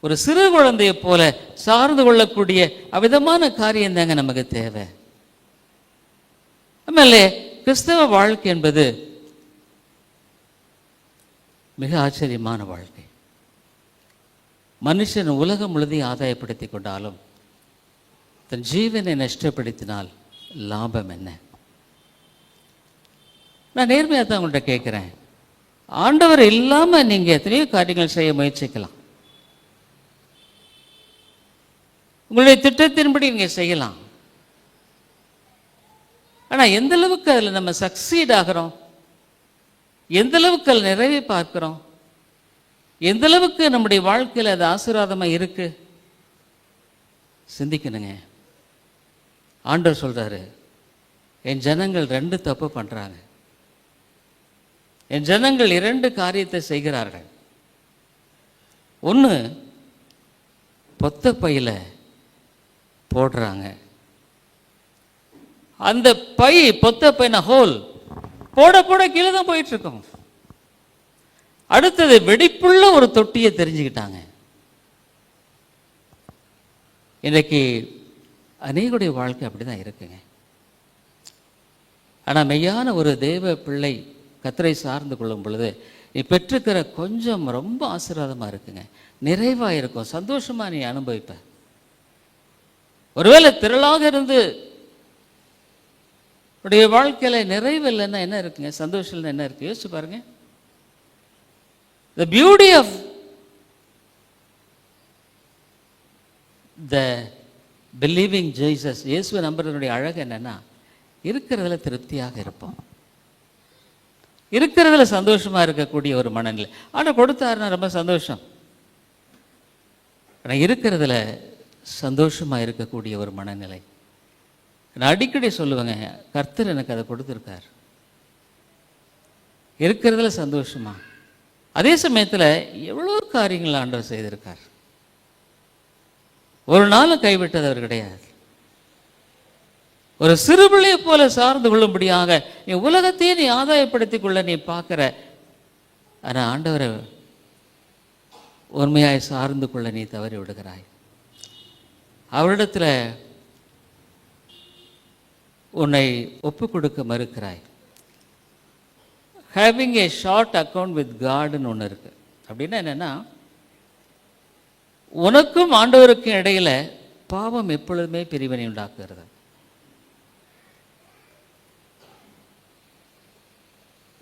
ஒரு சிறு குழந்தையை போல சார்ந்து கொள்ளக்கூடிய அவ்விதமான காரியம் தாங்க நமக்கு தேவை. ஆಮೇಲೆ கிறிஸ்தவ வாழ்க்கை என்பது மிக ஆச்சரியமான வாழ்க்கை. மனுஷன் உலகம் முழுதையும் ஆதாயப்படுத்தி கொண்டாலும் தன் ஜீவனை நஷ்டப்படுத்தினால் லாபம் என்ன? நான் நேர்மையாக தான் உங்கள்கிட்ட கேட்குறேன், ஆண்டவர் இல்லாமல் நீங்கள் எத்தனையோ காரியங்கள் செய்ய முயற்சிக்கலாம், உங்களுடைய திட்டத்தின்படி நீங்கள் செய்யலாம். ஆனால் எந்த அளவுக்கு அதில் நம்ம சக்சீட் ஆகிறோம், எந்த அளவுக்கு அதில் நிறைவே பார்க்கிறோம், எந்த அளவுக்கு நம்முடைய வாழ்க்கையில் அது ஆசீர்வாதமாக இருக்கு சிந்திக்கணுங்க. ஆண்டவர் சொல்றாரு, என் ஜனங்கள் 2 தப்பு பண்றாங்க, என் ஜனங்கள் 2 காரியத்தை செய்கிறார்கள். ஒன்று, பொத்த பையில போடுறாங்க, அந்த பை பொத்த பையன ஹோல் போட போட கீழே தான் போயிட்டு இருக்கோம். அடுத்தது, வெடிப்புள்ள ஒரு தொட்டியை தெரிஞ்சுக்கிட்டாங்க. இன்றைக்கு அநேகருடைய வாழ்க்கை அப்படிதான் இருக்குங்க. ஆனால் மெய்யான ஒரு தேவ பிள்ளை கர்த்தரை சார்ந்து கொள்ளும் பொழுது நீ பெற்றுக்கிற கொஞ்சம் ரொம்ப ஆசீர்வாதமாக இருக்குங்க, நிறைவாக இருக்கும், சந்தோஷமாக நீ அனுபவிப்ப. ஒருவேளை திரளாக இருந்து உடைய வாழ்க்கையில் நிறைவு இல்லைன்னா என்ன இருக்குங்க, சந்தோஷம் இல்லைன்னா என்ன இருக்கு? யோசிச்சு பாருங்க. The beauty of the believing Jesus, இயேசுவை நம்புறதுடைய அழகு என்னன்னா, இருக்கிறதுல திருப்தியாக இருப்போம், இருக்கிறதுல சந்தோஷமா இருக்கக்கூடிய ஒரு மனநிலை. ஆனால் கொடுத்தாருன்னா ரொம்ப சந்தோஷம், ஆனால் இருக்கிறதுல சந்தோஷமா இருக்கக்கூடிய ஒரு மனநிலை. நான் அடிக்கடி சொல்லுவேங்க, கர்த்தர் எனக்கு அதை கொடுத்துருக்கார், இருக்கிறதுல சந்தோஷமா. அதே சமயத்தில் எவ்வளோ காரியங்கள் ஆண்டவர் செய்திருக்கார், ஒரு நாளும் கைவிட்டது அவர் கிடையாது. ஒரு சிறுபிள்ளையை போல சார்ந்து கொள்ளும்படியாக நீ உலகத்தையே நீ ஆதாயப்படுத்திக் கொள்ள நீ பார்க்குற, ஆனால் ஆண்டவரை உண்மையாய் சார்ந்து கொள்ள நீ தவறி விடுகிறாய். அவரிடத்தில் உன்னை ஒப்பு கொடுக்க மறுக்கிறாய். Having a short account with காட்னு ஒன்று இருக்கு. அப்படின்னா என்னென்னா, உனக்கும் ஆண்டவருக்கும் இடையில பாவம் எப்பொழுதுமே பிரிவினை உண்டாக்குகிறது.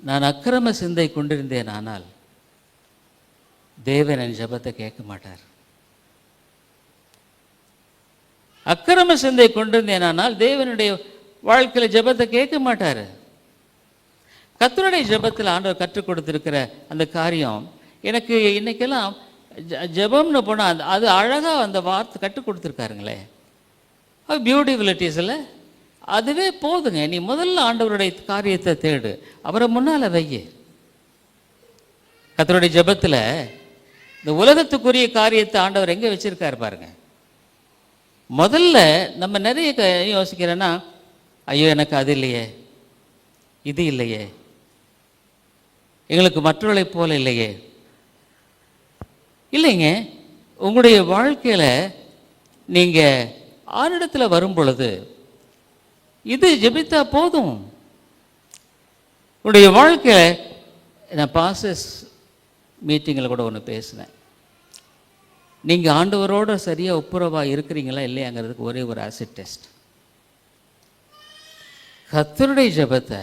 நான் அக்கிரம சிந்தை கொண்டிருந்தேன், ஆனால் தேவன் என் ஜெபத்தை கேட்க மாட்டார். அக்கிரம சிந்தை கொண்டிருந்தேன், ஆனால் தேவனுடைய வாழ்க்கையில் ஜெபத்தை கேட்க மாட்டார். கர்த்தருடைய ஜெபத்தில் ஆண்டவர் கற்றுக் கொடுத்திருக்கிற அந்த காரியம் எனக்கு இன்னைக்கெல்லாம் ஜெபம்னு போனால் அது அழகாக அந்த வார்த்தை கற்றுக் கொடுத்துருக்காருங்களே, அது பியூட்டிஃபுலிட்டிஸில் அதுவே போதுங்க. நீ முதல்ல ஆண்டவருடைய காரியத்தை தேடு, அவரை முன்னால் வைய. கர்த்தருடைய ஜெபத்தில் இந்த உலகத்துக்குரிய காரியத்தை ஆண்டவர் எங்கே வச்சிருக்காரு பாருங்க. முதல்ல நம்ம நிறைய யோசிக்கிறேன்னா, ஐயோ எனக்கு அது இல்லையே, இது இல்லையே, எங்களுக்கு மற்றவர்களை போல இல்லையே. இல்லைங்க, உங்களுடைய வாழ்க்கையில் நீங்கள் ஆனிடத்தில் வரும் பொழுது இது ஜெபித்தா போதும். உங்களுடைய வாழ்க்கையில் நான் பாஸ்டர்ஸ் மீட்டிங்கில் கூட ஒன்று பேசினேன். நீங்கள் ஆண்டவரோட சரியாக ஒப்புரவாக இருக்கிறீங்களா இல்லையாங்கிறதுக்கு ஒரே ஒரு ஆசிட் டெஸ்ட். கர்த்தருடைய ஜெபத்தை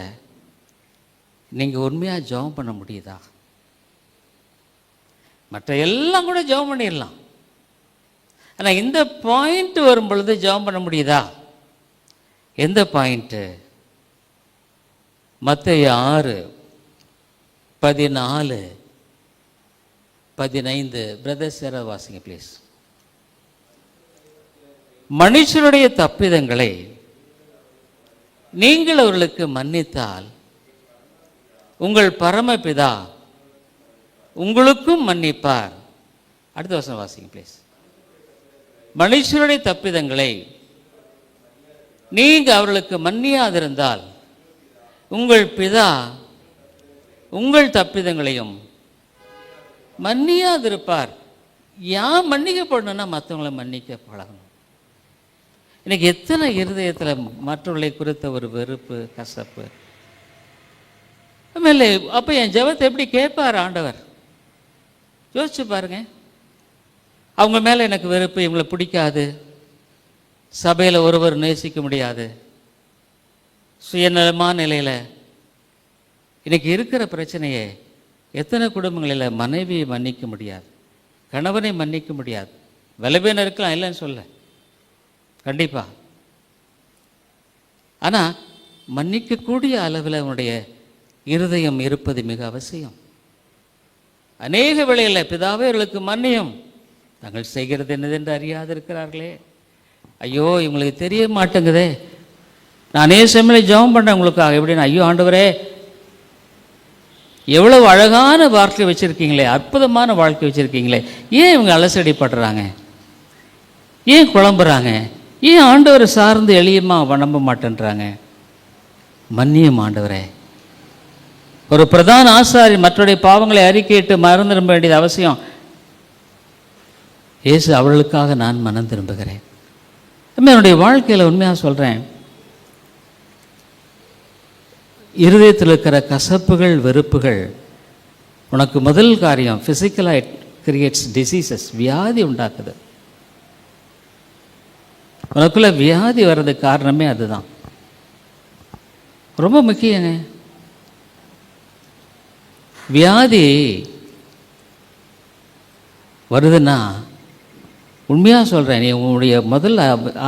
நீங்கள் உண்மையாக ஜெபம் பண்ண முடியுதா? மற்ற எல்லாம் கூட ஜெபம் பண்ணிடலாம், ஆனால் இந்த பாயிண்ட் வரும் பொழுது ஜெபம் பண்ண முடியுதா? எந்த பாயிண்ட்டு? மத்தேயு 6:14-15 பிரதர்ஸ் யாராவது வாசிங்க ப்ளீஸ். மனுஷருடைய தப்பிதங்களை நீங்கள் அவர்களுக்கு மன்னித்தால் உங்கள் பரமபிதா உங்களுக்கும் மன்னிப்பார். அடுத்த வசனம் வாசிங்க ப்ளீஸ். மனுஷருடைய தப்பிதங்களை நீங்கள் அவர்களுக்கு மன்னியாதிருந்தால் உங்கள் பிதா உங்கள் தப்பிதங்களையும் மன்னியாதிருப்பார். யான் மன்னிக்கப்படணும்னா மற்றவங்களை மன்னிக்க பழகணும். இன்னைக்கு எத்தனை இருதயத்தில் மற்றவர்களை குறித்த ஒரு வெறுப்பு, கசப்பு. ஆಮೇಲೆ அப்போ என் ஜெபத்தை எப்படி கேட்பார் ஆண்டவர்? யோசிச்சு பாருங்க. அவங்க மேலே எனக்கு வெறுப்பு, இவங்களை பிடிக்காது, சபையில் ஒருவர் நேசிக்க முடியாது, சுயநலமான நிலையில் இன்னைக்கு இருக்கிற பிரச்சனையே. எத்தனை குடும்பங்களில் மனைவியை மன்னிக்க முடியாது, கணவனை மன்னிக்க முடியாது. விலவேன இருக்கலாம், இல்லைன்னு சொல்ல, கண்டிப்பாக. ஆனால் மன்னிக்கக்கூடிய அளவில் அவனுடைய இருதயம் இருப்பது மிக அவசியம். அநேக வேளையில் பிதாவே அவர்களுக்கு மன்னியும், தாங்கள் செய்கிறது என்னதென்று அறியாது இருக்கிறார்களே. ஐயோ இவங்களுக்கு தெரிய மாட்டேங்குதே, நானே செம்மையில ஜெபம் பண்ணுறேன் உங்களுக்காக எப்படின்னு. ஐயோ ஆண்டவரே, எவ்வளவு அழகான வாழ்க்கை வச்சுருக்கீங்களே, அற்புதமான வாழ்க்கை வச்சுருக்கீங்களே, ஏன் இவங்க அலசடிப்படுறாங்க, ஏன் குழம்புறாங்க, ஏன் ஆண்டவரை சார்ந்து எளியமாக நம்ப மாட்டேன்றாங்க? மன்னியும் ஆண்டவரே. ஒரு பிரதான ஆசாரி மற்றவருடைய பாவங்களை அறிக்கையிட்டு மனம் திரும்ப வேண்டியது அவசியம். இயேசு அவர்களுக்காக நான் மனம் திரும்புகிறேன். என்னுடைய வாழ்க்கையில் உண்மையாக சொல்கிறேன், இருதயத்தில் இருக்கிற கசப்புகள், வெறுப்புகள் உனக்கு முதல் காரியம் ஃபிசிக்கலாக இட் கிரியேட்ஸ் டிசீசஸ், வியாதி உண்டாக்குது. உனக்குள்ள வியாதி வர்றதுக்கு காரணமே அதுதான். ரொம்ப முக்கியங்க. வியாதி வருதுன்னா உண்மையாக சொல்கிறேன், நீ உன்னுடைய முதல்ல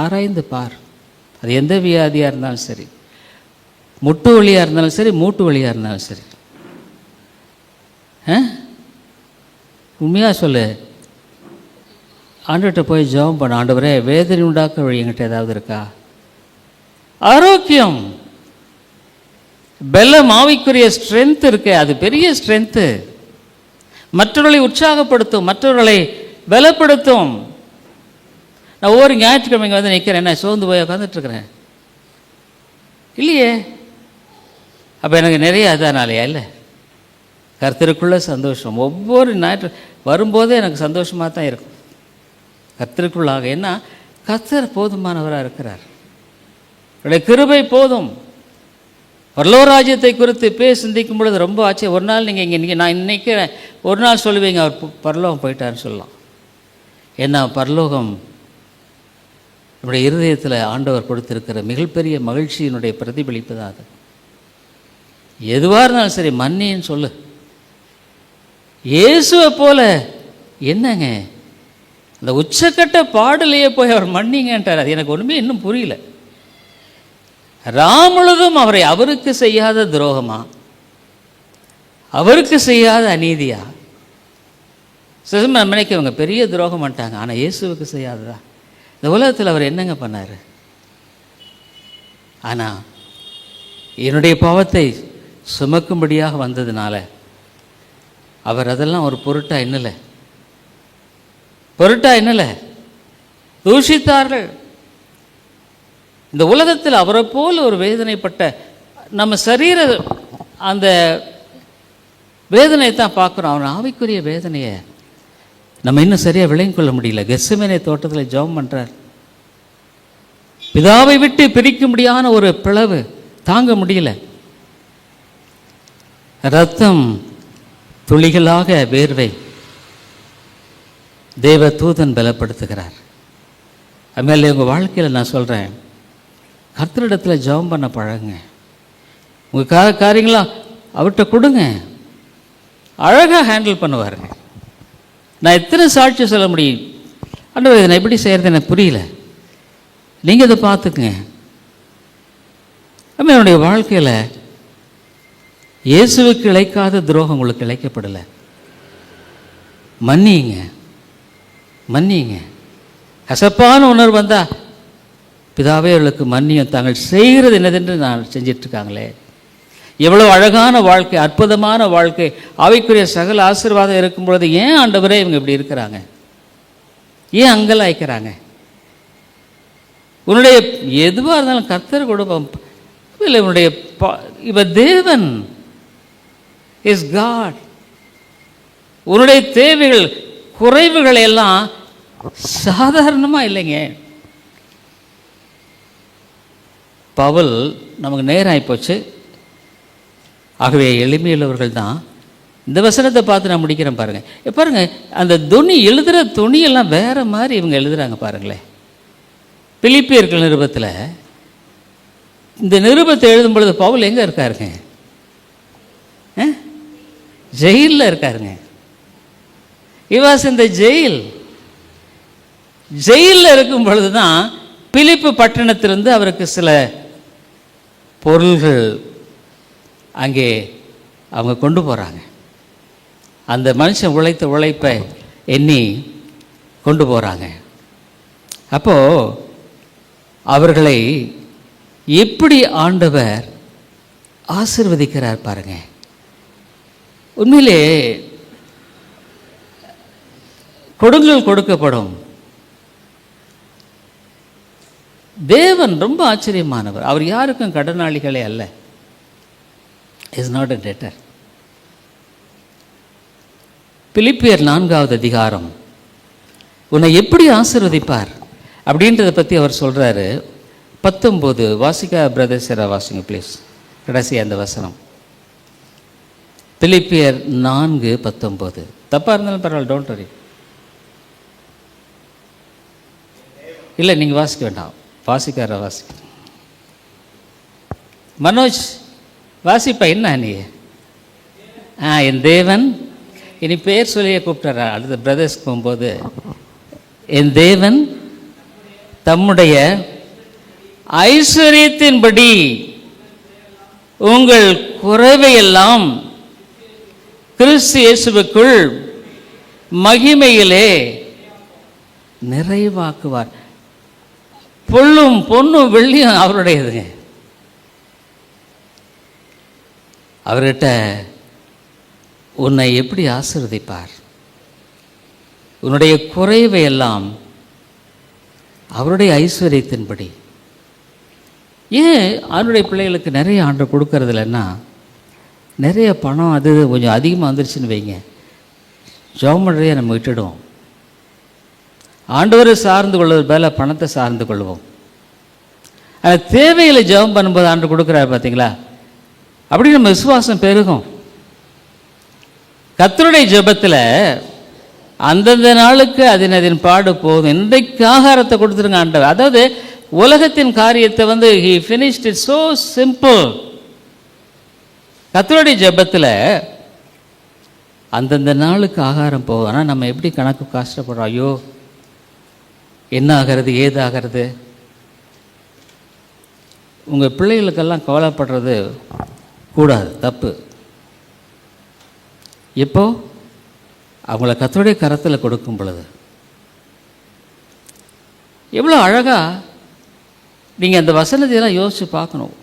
ஆராய்ந்து பார். அது எந்த வியாதியாக இருந்தாலும் சரி, முட்டு வலியாக இருந்தாலும் சரி, மூட்டு வலியாக இருந்தாலும் சரி, உண்மையாக சொல்லு. ஆண்டவர்கிட்ட போய் ஜெபம் பண்ண, ஆண்டவரே வேதனை உண்டாக்க வழி என்கிட்ட ஏதாவது இருக்கா? ஆரோக்கியம், பலம், ஆவிக்குரிய ஸ்ட்ரென்த் இருக்கு, அது பெரிய ஸ்ட்ரென்த்து. மற்றவர்களை உற்சாகப்படுத்தும், மற்றவர்களை பலப்படுத்தும். நான் ஒவ்வொரு ஞாயிற்றுக்கிழமை வந்து நிற்கிறேன், என்ன சோர்ந்து போய் உட்காந்துட்ருக்கிறேன் இல்லையே. அப்போ எனக்கு நிறைய அதனாலையா இல்லை, கர்த்தருக்குள்ள சந்தோஷம். ஒவ்வொரு ஞாயிற்று வரும்போதே எனக்கு சந்தோஷமாக தான் இருக்கும் கர்த்தருக்குள்ளாக. ஏன்னா கர்த்தர் போதுமானவராக இருக்கிறார், அவருடைய கிருபை போதும். பரலோகராஜ்யத்தை குறித்து சிந்திக்கும் பொழுது ரொம்ப ஆச்சு. ஒரு நாள் நீங்கள் நான் இன்னைக்கு ஒரு நாள் சொல்லுவீங்க அவர் பரலோகம் போயிட்டாருன்னு சொல்லலாம். ஏன்னா பரலோகம் நம்முடைய இருதயத்தில் ஆண்டவர் கொடுத்திருக்கிற மிகப்பெரிய மகிழ்ச்சியினுடைய பிரதிபலிப்பு தான் அது. எதுவாக இருந்தாலும் சரி மன்னின்னு சொல்லு. இயேசுவை போல என்னங்க அந்த உச்சக்கட்ட பாடலையே போய் அவர் மன்னிங்கன்றார். அது எனக்கு ஒன்றுமே இன்னும் புரியல. ராமுழுதும் அவரை அவருக்கு செய்யாத துரோகமா, அவருக்கு செய்யாத அநீதியா? சில நினைக்க அவங்க பெரிய துரோகம் பண்ணிட்டாங்க, ஆனால் இயேசுவுக்கு செய்யாததா? இந்த உலகத்தில் அவர் என்னங்க பண்ணார்? ஆனால் என்னுடைய பாவத்தை சுமக்கும்படியாக வந்ததுனால அவர் அதெல்லாம் ஒரு பொருட்டா என்னலை தூஷித்தார்கள். இந்த உலகத்தில் அவரை போல் ஒரு வேதனைப்பட்ட நம்ம சரீர அந்த வேதனையை தான் பார்க்குறோம். அவர் ஆவிக்குரிய வேதனையை நம்ம இன்னும் சரியாக விளங்கிக் கொள்ள முடியல. கெத்செமனே தோட்டத்தில் ஜெபம் பண்ணுறார். பிதாவை விட்டு பிரிக்க முடியாத ஒரு பிளவு தாங்க முடியல. ரத்தம் துளிகளாக வேர்வை தேவ தூதன் பலப்படுத்துகிறார். அதுமாதிரி உங்கள் வாழ்க்கையில் நான் சொல்கிறேன், கர்த்தரிடத்தில் ஜெபம் பண்ண பழகுங்க. உங்கள் காரியங்களாம் அவர்கிட்ட கொடுங்க, அழகாக ஹேண்டில் பண்ணுவாருங்க. நான் எத்தனை சாட்சி சொல்ல முடியும், ஆண்டவரே இதை நான் எப்படி செய்கிறது எனக்கு புரியல, நீங்கள் இதை பார்த்துக்குங்க. நம்ம என்னுடைய வாழ்க்கையில் இயேசுவுக்கு இழைக்காத துரோகம் உங்களுக்கு இழைக்கப்படலை. மன்னிங்க. கசப்பான உணர்வு வந்தால் பிதாவே அவர்களுக்கு மன்னியும், தாங்கள் செய்கிறது என்னதென்று நான் செஞ்சிட்ருக்காங்களே. எவ்வளோ அழகான வாழ்க்கை, அற்புதமான வாழ்க்கை, ஆவிக்குரிய சகல ஆசீர்வாதம் இருக்கும் பொழுது ஏன் ஆண்டவரே இவங்க இப்படி இருக்கிறாங்க, ஏன் அங்கலாய்க்கிறாங்க? உன்னுடைய எதுவாக இருந்தாலும் கர்த்தர் கொடுப்போம். இல்லை உன்னுடைய இவர் தேவன் இஸ் காட். உன்னுடைய தேவைகள் குறைவுகள் எல்லாம் சாதாரணமாக இல்லைங்க. பவுல் நமக்கு நேராகி போச்சு. ஆகவே எளிமையுள்ளவர்கள் தான். இந்த வசனத்தை பார்த்து நான் முடிக்கிறேன் பாருங்கள். பாருங்கள், அந்த எழுதுகிற துணியெல்லாம் வேறு மாதிரி இவங்க எழுதுகிறாங்க பாருங்களேன். பிலிப்பியர்கள் நிருபத்தில் இந்த நிருபத்தை எழுதும் பொழுது பவுல் எங்கே இருக்காருங்க? ஜெயிலில் இருக்காருங்க. இவாஸ் இந்த ஜெயிலில் இருக்கும் பொழுது தான் பிலிப்பு பட்டணத்திலிருந்து அவருக்கு சில பொருள்கள் அங்கே அவங்க கொண்டு போகிறாங்க. அந்த மனுஷன் உழைத்த உழைப்பை எண்ணி கொண்டு போகிறாங்க. அப்போது அவர்களை எப்படி ஆண்டவர் ஆசீர்வதிக்கிறார் பாருங்க. உண்மையிலே கொடுங்கள் கொடுக்கப்படும். தேவன் ரொம்ப ஆச்சரியமானவர். அவர் யாருக்கும் கடனாளிகளே அல்ல. Is not a deter. பிலிப்பியர் 4வது அதிகாரம் உன்னை எப்படி ஆசீர்வதிப்பார் அப்படின்றத பற்றி அவர் சொல்கிறாரு. 19 வாசிக்கா பிரதர்ஸ், வாசிங்க ப்ளீஸ். கடைசி அந்த வசனம் பிலிப்பியர் 4:19. தப்பாக இருந்தாலும் பரவாயில்ல, டோன்ட் வரி. இல்லை நீங்கள் வாசிக்க வேண்டாம், வாசிக்கார வாசிக்க. மனோஜ் வாசிப்பா என்ன நீ? என் தேவன், இனி பேர் சொல்லியே கூப்பிட்டாரா அடுத்த பிரதர்ஸ்க்கு போகும்போது, என் தேவன் தம்முடைய ஐஸ்வர்யத்தின்படி உங்கள் குறைவையெல்லாம் கிறிஸ்து இயேசுவுக்குள் மகிமையிலே நிறைவாக்குவார். பொல்லும் பொண்ணும் வெள்ளியும் அவருடையதுங்க. அவர்கிட்ட உன்னை எப்படி ஆசீர்வதிப்பார்? உன்னுடைய குறைவை எல்லாம் அவருடைய ஐஸ்வர்யத்தின்படி. ஏன் அவருடைய பிள்ளைகளுக்கு நிறைய ஆண்டு கொடுக்கறது இல்லைன்னா, நிறைய பணம் அது கொஞ்சம் அதிகமாக வந்துருச்சுன்னு வைங்க, ஜெபமழையை நம்ம விட்டுடுவோம். ஆண்டவரை சார்ந்து கொள்வது போல பணத்தை சார்ந்து கொள்வோம். ஆனால் தேவைகளை ஜெபம் பண்ணும்போது ஆண்டு கொடுக்குறாரு பார்த்தீங்களா, அப்படி நம்ம விசுவாசம் பெருகும். கர்த்தருடைய ஜெபத்தில் அந்தந்த நாளுக்கு அதன் பாடு போதும். இன்றைக்கு ஆகாரத்தை கொடுத்துருங்க ஆண்டவர். அதாவது உலகத்தின் காரியத்தை he finished it so simple. கர்த்தருடைய ஜெபத்தில் அந்தந்த நாளுக்கு ஆகாரம் போகும். ஆனால் நம்ம எப்படி கணக்கு கஷ்டப்படுறோம், ஐயோ என்ன ஆகிறது ஏதாகிறது. உங்கள் பிள்ளைகளுக்கெல்லாம் கவலைப்படுறது கூடாது, தப்பு. இப்போ அவங்கள கர்த்தருடைய கரத்தில் கொடுக்கும் பொழுது எவ்வளோ அழகாக நீங்கள் அந்த வசனத்தையெல்லாம் யோசித்து பார்க்கணும்.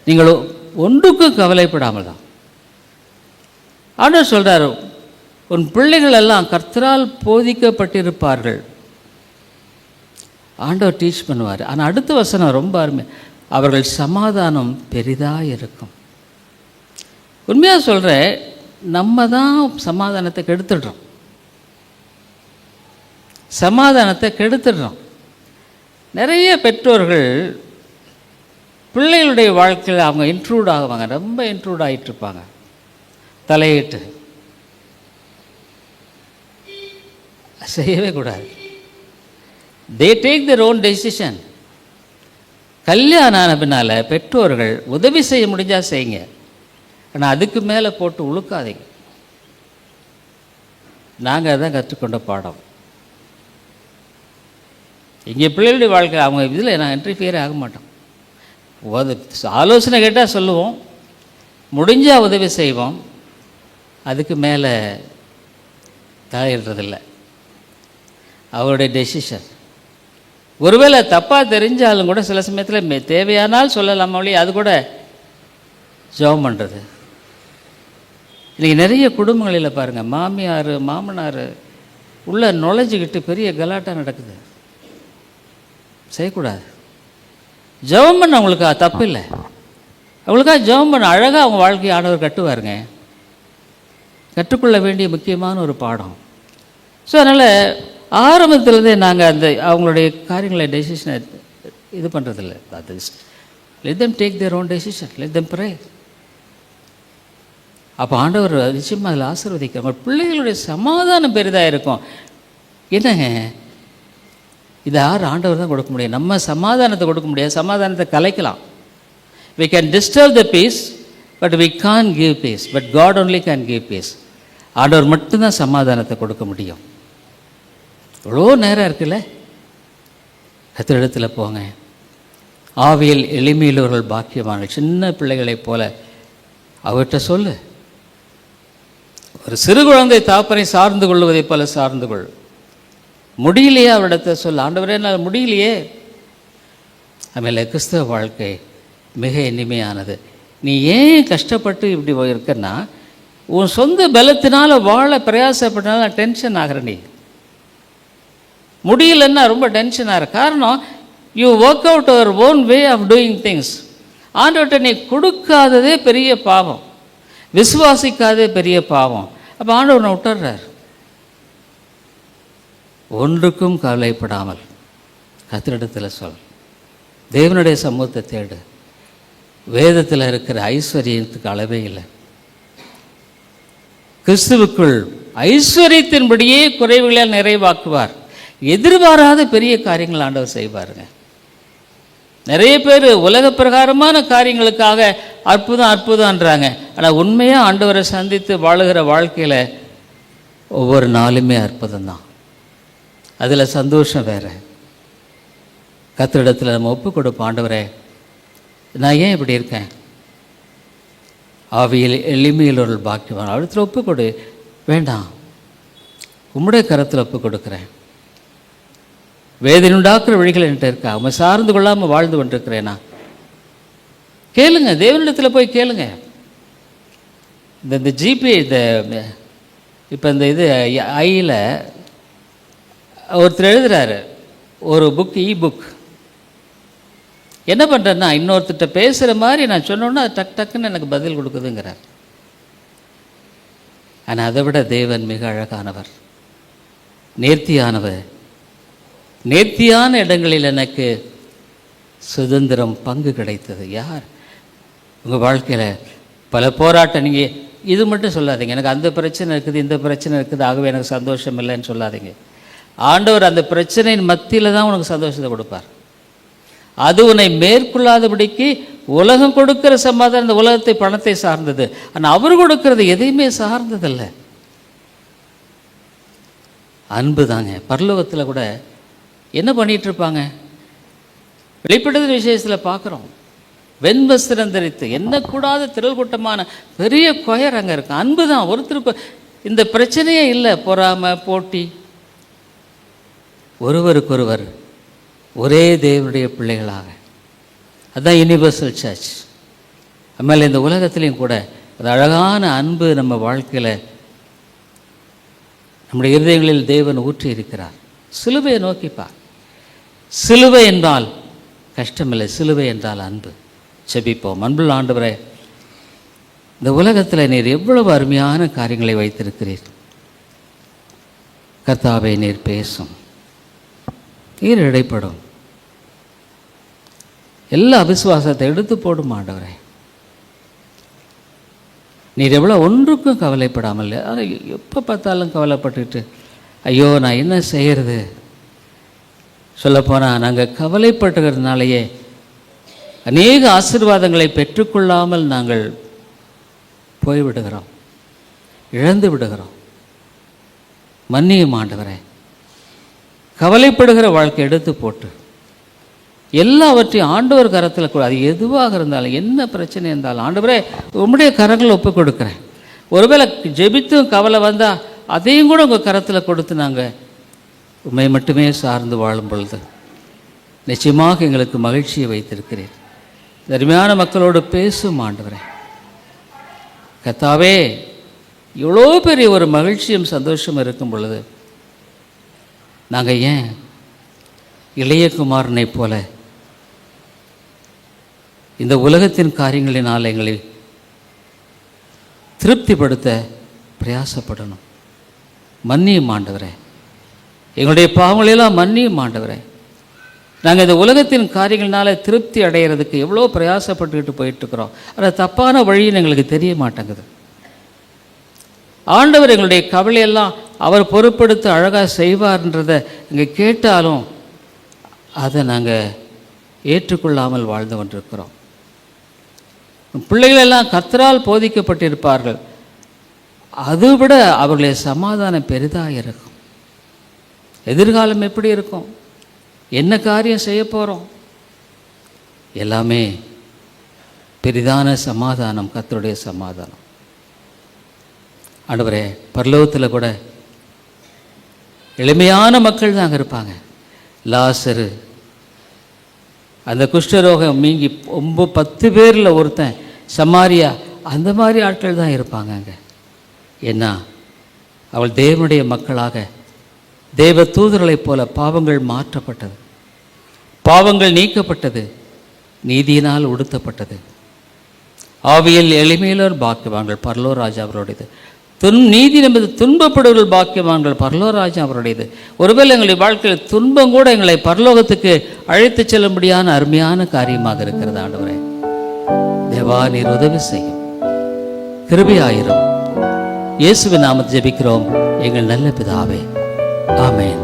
நீங்கள் ஒன்றுக்கும் கவலைப்படாமல் தான். ஆண்டவர் சொல்கிறார், உன் பிள்ளைகள் எல்லாம் கர்த்தரால் போதிக்கப்பட்டிருப்பார்கள். ஆண்டவர் டீச் பண்ணுவார். ஆனால் அடுத்த வசனம் ரொம்ப அருமை, அவர்கள் சமாதானம் பெரிதாக இருக்கும். உண்மையாக சொல்கிறேன், நம்ம தான் சமாதானத்தை கெடுத்துடுறோம். நிறைய பெற்றோர்கள் பிள்ளைகளுடைய வாழ்க்கையில் அவங்க இன்ட்ரூட் ஆகுவாங்க, ரொம்ப இன்ட்ரூட் ஆகிட்டுருப்பாங்க, தலையிட்டு. செய்யவே கூடாது. They take their own decision. கல்யாணம் ஆன பின்னால் பெற்றோர்கள் உதவி செய்ய முடிஞ்சால் செய்யுங்க, ஆனால் அதுக்கு மேலே போட்டு உழுக்காதீங்க. நாங்கள் அதான் கற்றுக்கொண்ட பாடம். இங்கே பிள்ளைகளுடைய வாழ்க்கை அவங்க இதில் நான் இன்டர்ஃபியரே ஆக மாட்டோம். ஆலோசனை கேட்டால் சொல்லுவோம், முடிஞ்சால் உதவி செய்வோம், அதுக்கு மேலே தலையிடுறதில்லை. அவருடைய டெசிஷன். ஒருவேளை தப்பாக தெரிஞ்சாலும் கூட சில சமயத்தில் தேவையானால் சொல்லலாம் ஒழிய, அது கூட ஜெபம் பண்ணுறது. இன்றைக்கி நிறைய குடும்பங்களில் பாருங்கள், மாமியார் மாமனார் உள்ளே நுழைஞ்சிக்கிட்டு பெரிய கலாட்டா நடக்குது. செய்யக்கூடாது. ஜெபம் பண்ண அவங்களுக்கா தப்பு இல்லை, அவங்களுக்காக ஜெபம் பண்ண அழகாக அவங்க வாழ்க்கையை ஆண்டவர் கட்டுவாருங்க. கற்றுக்கொள்ள வேண்டிய முக்கியமான ஒரு பாடம். ஸோ அதனால் ஆரம்பத்துலேருந்தே நாங்கள் அந்த அவங்களுடைய காரியங்களை டெசிஷனை இது பண்ணுறதில்ல. அது let them take their own decision, let them pray. அப்போ ஆண்டவர் நிச்சயமாக அதில் ஆசீர்வதிக்க, பிள்ளைகளுடைய சமாதானம் பெரிதாக இருக்கும். என்னங்க இது யார் ஆண்டவர் தான் கொடுக்க முடியும், நம்ம சமாதானத்தை கொடுக்க முடியாது. சமாதானத்தை கலைக்கலாம். we can disturb the peace but we can't give peace, but God only can give peace. ஆண்டவர் மட்டும்தான் சமாதானத்தை கொடுக்க முடியும். எவ்வளோ நேரம் இருக்குல்ல, கர்த்தரிடத்தில் போங்க. ஆவியில் எளிமையுள்ளவர்கள் பாக்கியமான சின்ன பிள்ளைகளைப் போல அவர்கிட்ட சொல்லு. ஒரு சிறு குழந்தை தாப்பனை சார்ந்து கொள்வதைப் போல சார்ந்து கொள். முடியலையே அவரிடத்தை சொல்ல, ஆண்டவரே என்னால் முடியலையே. ஆಮೇಲೆ கிறிஸ்தவ வாழ்க்கை மிக இனிமையானது. நீ ஏன் கஷ்டப்பட்டு இப்படி இருக்கன்னா, உன் சொந்த பலத்தினால் வாழ பிரயாசப்பட்டனால டென்ஷன் ஆகிற. நீ முடியலன்னா ரொம்ப டென்ஷன் ஆகிற காரணம், you work out our own way of doing things. ஆண்டவர்கிட்ட நீ கொடுக்காததே பெரிய பாவம், விசுவாசிக்காதே பெரிய பாவம். அப்போ ஆண்டவனை விட்டுறார். ஒன்றுக்கும் கவலைப்படாமல் கர்த்தரிடத்தில் சொல், தேவனுடைய சமூகத்தை தேடு. வேதத்தில் இருக்கிற ஐஸ்வர்யத்துக்கு அளவே இல்லை. கிறிஸ்துவுக்குள் ஐஸ்வர்யத்தின்படியே குறைவுகளால் நிறைவாக்குவார். எதிர்பாராத பெரிய காரியங்கள் ஆண்டவர் செய்வாருங்க. நிறைய பேர் உலக பிரகாரமான காரியங்களுக்காக அற்புதம் அற்புதம்ன்றாங்க. ஆனால் உண்மையாக ஆண்டவரை சந்தித்து வாழுகிற வாழ்க்கையில் ஒவ்வொரு நாளுமே அற்புதம் தான். அதில் சந்தோஷம் வேறு. கர்த்தரிடத்தில் நம்ம ஒப்பு கொடுப்போம். ஆண்டவரே, நான் ஏன் இப்படி இருக்கேன்? ஆவியில் எளிமையில் ஒரு பாக்கியவான். அடுத்த ஒப்பு கொடு. வேண்டாம், உம்முடைய கரத்தில் ஒப்பு கொடுக்குறேன். வேதனை உண்டாக்குற வழிகள் என்கிட்ட இருக்கா? அவன் சார்ந்து கொள்ளாமல் வாழ்ந்து கொண்டிருக்கிறேனா? கேளுங்க, தேவனிடத்தில் போய் கேளுங்க. இந்த ஜிபே இப்போ இந்த இது ஐயில் ஒருத்தர் எழுதுகிறாரு ஒரு புக், புக். என்ன பண்ணுறேன்னா, இன்னொருத்தர்கிட்ட பேசுகிற மாதிரி நான் சொன்னோன்னா அது டக்குன்னு எனக்கு பதில் கொடுக்குதுங்கிறார். ஆனால் அதை விட தேவன் மிக அழகானவர், நேர்த்தியானவர். நேர்த்தியான இடங்களில் எனக்கு சுதந்திரம், பங்கு கிடைத்தது. யார் உங்கள் வாழ்க்கையில் பல போராட்டம். நீங்கள் இது மட்டும் சொல்லாதீங்க, எனக்கு அந்த பிரச்சனை இருக்குது, இந்த பிரச்சனை இருக்குது, ஆகவே எனக்கு சந்தோஷம் இல்லைன்னு சொல்லாதீங்க. ஆண்டவர் அந்த பிரச்சனையின் மத்தியில் தான் உனக்கு சந்தோஷத்தை கொடுப்பார். அது உன்னை மேற்கொள்ளாதபடிக்கு உலகம் கொடுக்கிற சமாதானம் இந்த உலகத்தை பணத்தை சார்ந்தது. ஆனால் அவர் கொடுக்கறது எதையுமே சார்ந்ததில்லை, அன்பு தாங்க. பரலோகத்தில் கூட என்ன பண்ணிட்டு இருப்பாங்க? வெளிப்படுத்துகிற விஷயத்தில் பார்க்குறோம். வெண்வஸ்திரம் தரித்து எண்ணக்கூடாத திரள் கூட்டமான பெரிய கொயர் அங்கே இருக்கு. அன்பு தான். ஒருத்தருக்கு இந்த பிரச்சனையே இல்லை. பொறாமை, போட்டி. ஒருவருக்கொருவர் ஒரே தேவனுடைய பிள்ளைகளாக. அதுதான் யூனிவர்சல் சர்ச். அதுமாதிரி இந்த உலகத்திலையும் கூட அது அழகான அன்பு நம்ம வாழ்க்கையில் நம்முடைய இருதயங்களில் தேவன் ஊற்றி இருக்கிறார். சிலுவையை நோக்கிப்பார். சிலுவை என்றால் கஷ்டமில்லை, சிலுவை என்றால் அன்பு. செபிப்போம். அன்புள்ள ஆண்டவரே, இந்த உலகத்தில் நீர் எவ்வளவு அருமையான காரியங்களை வைத்திருக்கிறீர். கர்த்தாவே, நீர் பேசும், நீர் இடைப்படும், எல்லா அவிசுவாசத்தை எடுத்து போடும் ஆண்டவரே. நீர் எவ்வளோ ஒன்றுக்கும் கவலைப்படாமல், எப்போ பார்த்தாலும் கவலைப்பட்டுட்டு ஐயோ நான் என்ன செய்கிறது. சொல்லப்போனால் நாங்கள் கவலைப்பட்டுகிறதுனாலேயே அநேக ஆசீர்வாதங்களை பெற்றுக்கொள்ளாமல் நாங்கள் போய்விடுகிறோம், இழந்து விடுகிறோம். மன்னியும் ஆண்டவரே. கவலைப்படுகிற வாழ்க்கை எடுத்து போட்டு எல்லாவற்றையும் ஆண்டவர் கரத்தில் கூட, அது எதுவாக இருந்தாலும் என்ன பிரச்சனை இருந்தாலும் ஆண்டவரே உம்முடைய கரங்களை ஒப்புக் கொடுக்குறேன். ஒருவேளை ஜெபித்தும் கவலை வந்தால் அதையும் கூட உங்கள் கரத்தில் கொடுத்து நாங்கள் உண்மை மட்டுமே சார்ந்து வாழும் பொழுது நிச்சயமாக எங்களுக்கு மகிழ்ச்சியை வைத்திருக்கிறேன். அருமையான மக்களோடு பேசும் ஆண்டவரே. கர்த்தாவே, இவ்வளோ பெரிய ஒரு மகிழ்ச்சியும் சந்தோஷம் இருக்கும் பொழுது நாங்கள் ஏன் இளையகுமாரனை போல இந்த உலகத்தின் காரியங்களினால் எங்களை திருப்திப்படுத்த பிரயாசப்படணும்? மன்னியும் ஆண்டவரே, எங்களுடைய பாவங்களெல்லாம் மன்னியும் ஆண்டவரே. நாங்கள் இந்த உலகத்தின் காரியங்கள்னால திருப்தி அடைகிறதுக்கு எவ்வளோ பிரயாசப்பட்டுக்கிட்டு போயிட்டுருக்குறோம். ஆனால் தப்பான வழின்னு எங்களுக்கு தெரிய மாட்டேங்குது. ஆண்டவர் எங்களுடைய கவலையெல்லாம் அவர் பொறுப்படுத்த அழகாக செய்வார்ன்றதை இங்கே கேட்டாலும் அதை நாங்கள் ஏற்றுக்கொள்ளாமல் வாழ்ந்து கொண்டிருக்கிறோம். பிள்ளைகளெல்லாம் கர்த்தரால் போதிக்கப்பட்டிருப்பார்கள், அதுவிட அவர்களுடைய சமாதானம் பெரிதாக இருக்கும். எதிர்காலம் எப்படி இருக்கும், என்ன காரியம் செய்ய போகிறோம், எல்லாமே பெரிதான சமாதானம், கர்த்தருடைய சமாதானம். ஆண்டவரே, பரலோகத்தில் கூட எளிமையான மக்கள் தான் அங்கே இருப்பாங்க. லாசரு, அந்த குஷ்டரோகம் நீங்கி 10 பேரில் ஒருத்தன், சமாரியா, அந்த மாதிரி ஆட்கள் தான் இருப்பாங்க அங்கே. ஏன்னா அவள் தேவனுடைய மக்களாக தேவ தூதர்களைப் போல பாவங்கள் மாற்றப்பட்டது, பாவங்கள் நீக்கப்பட்டது, நீதியினால் உடுத்தப்பட்டது. ஆவியில் எளிமையிலோர் பாக்கியவான்கள், பரலோ ராஜா அவருடையது. நீதி என்பது துன்பப்படுவர்கள் பாக்கியவான்கள், பரலோராஜா அவருடையது. ஒருவேளை எங்களுடைய வாழ்க்கையில் துன்பம் கூட எங்களை பரலோகத்துக்கு அழைத்து செல்லும்படியான அருமையான காரியமாக இருக்கிறது. ஆண்டவரே தேவா, நீர் உதவி செய்யும், கிருபையாயிரும். இயேசுவின் நாமத்தில் ஜெபிக்கிறோம் எங்கள் நல்ல பிதாவே, ஆமென்.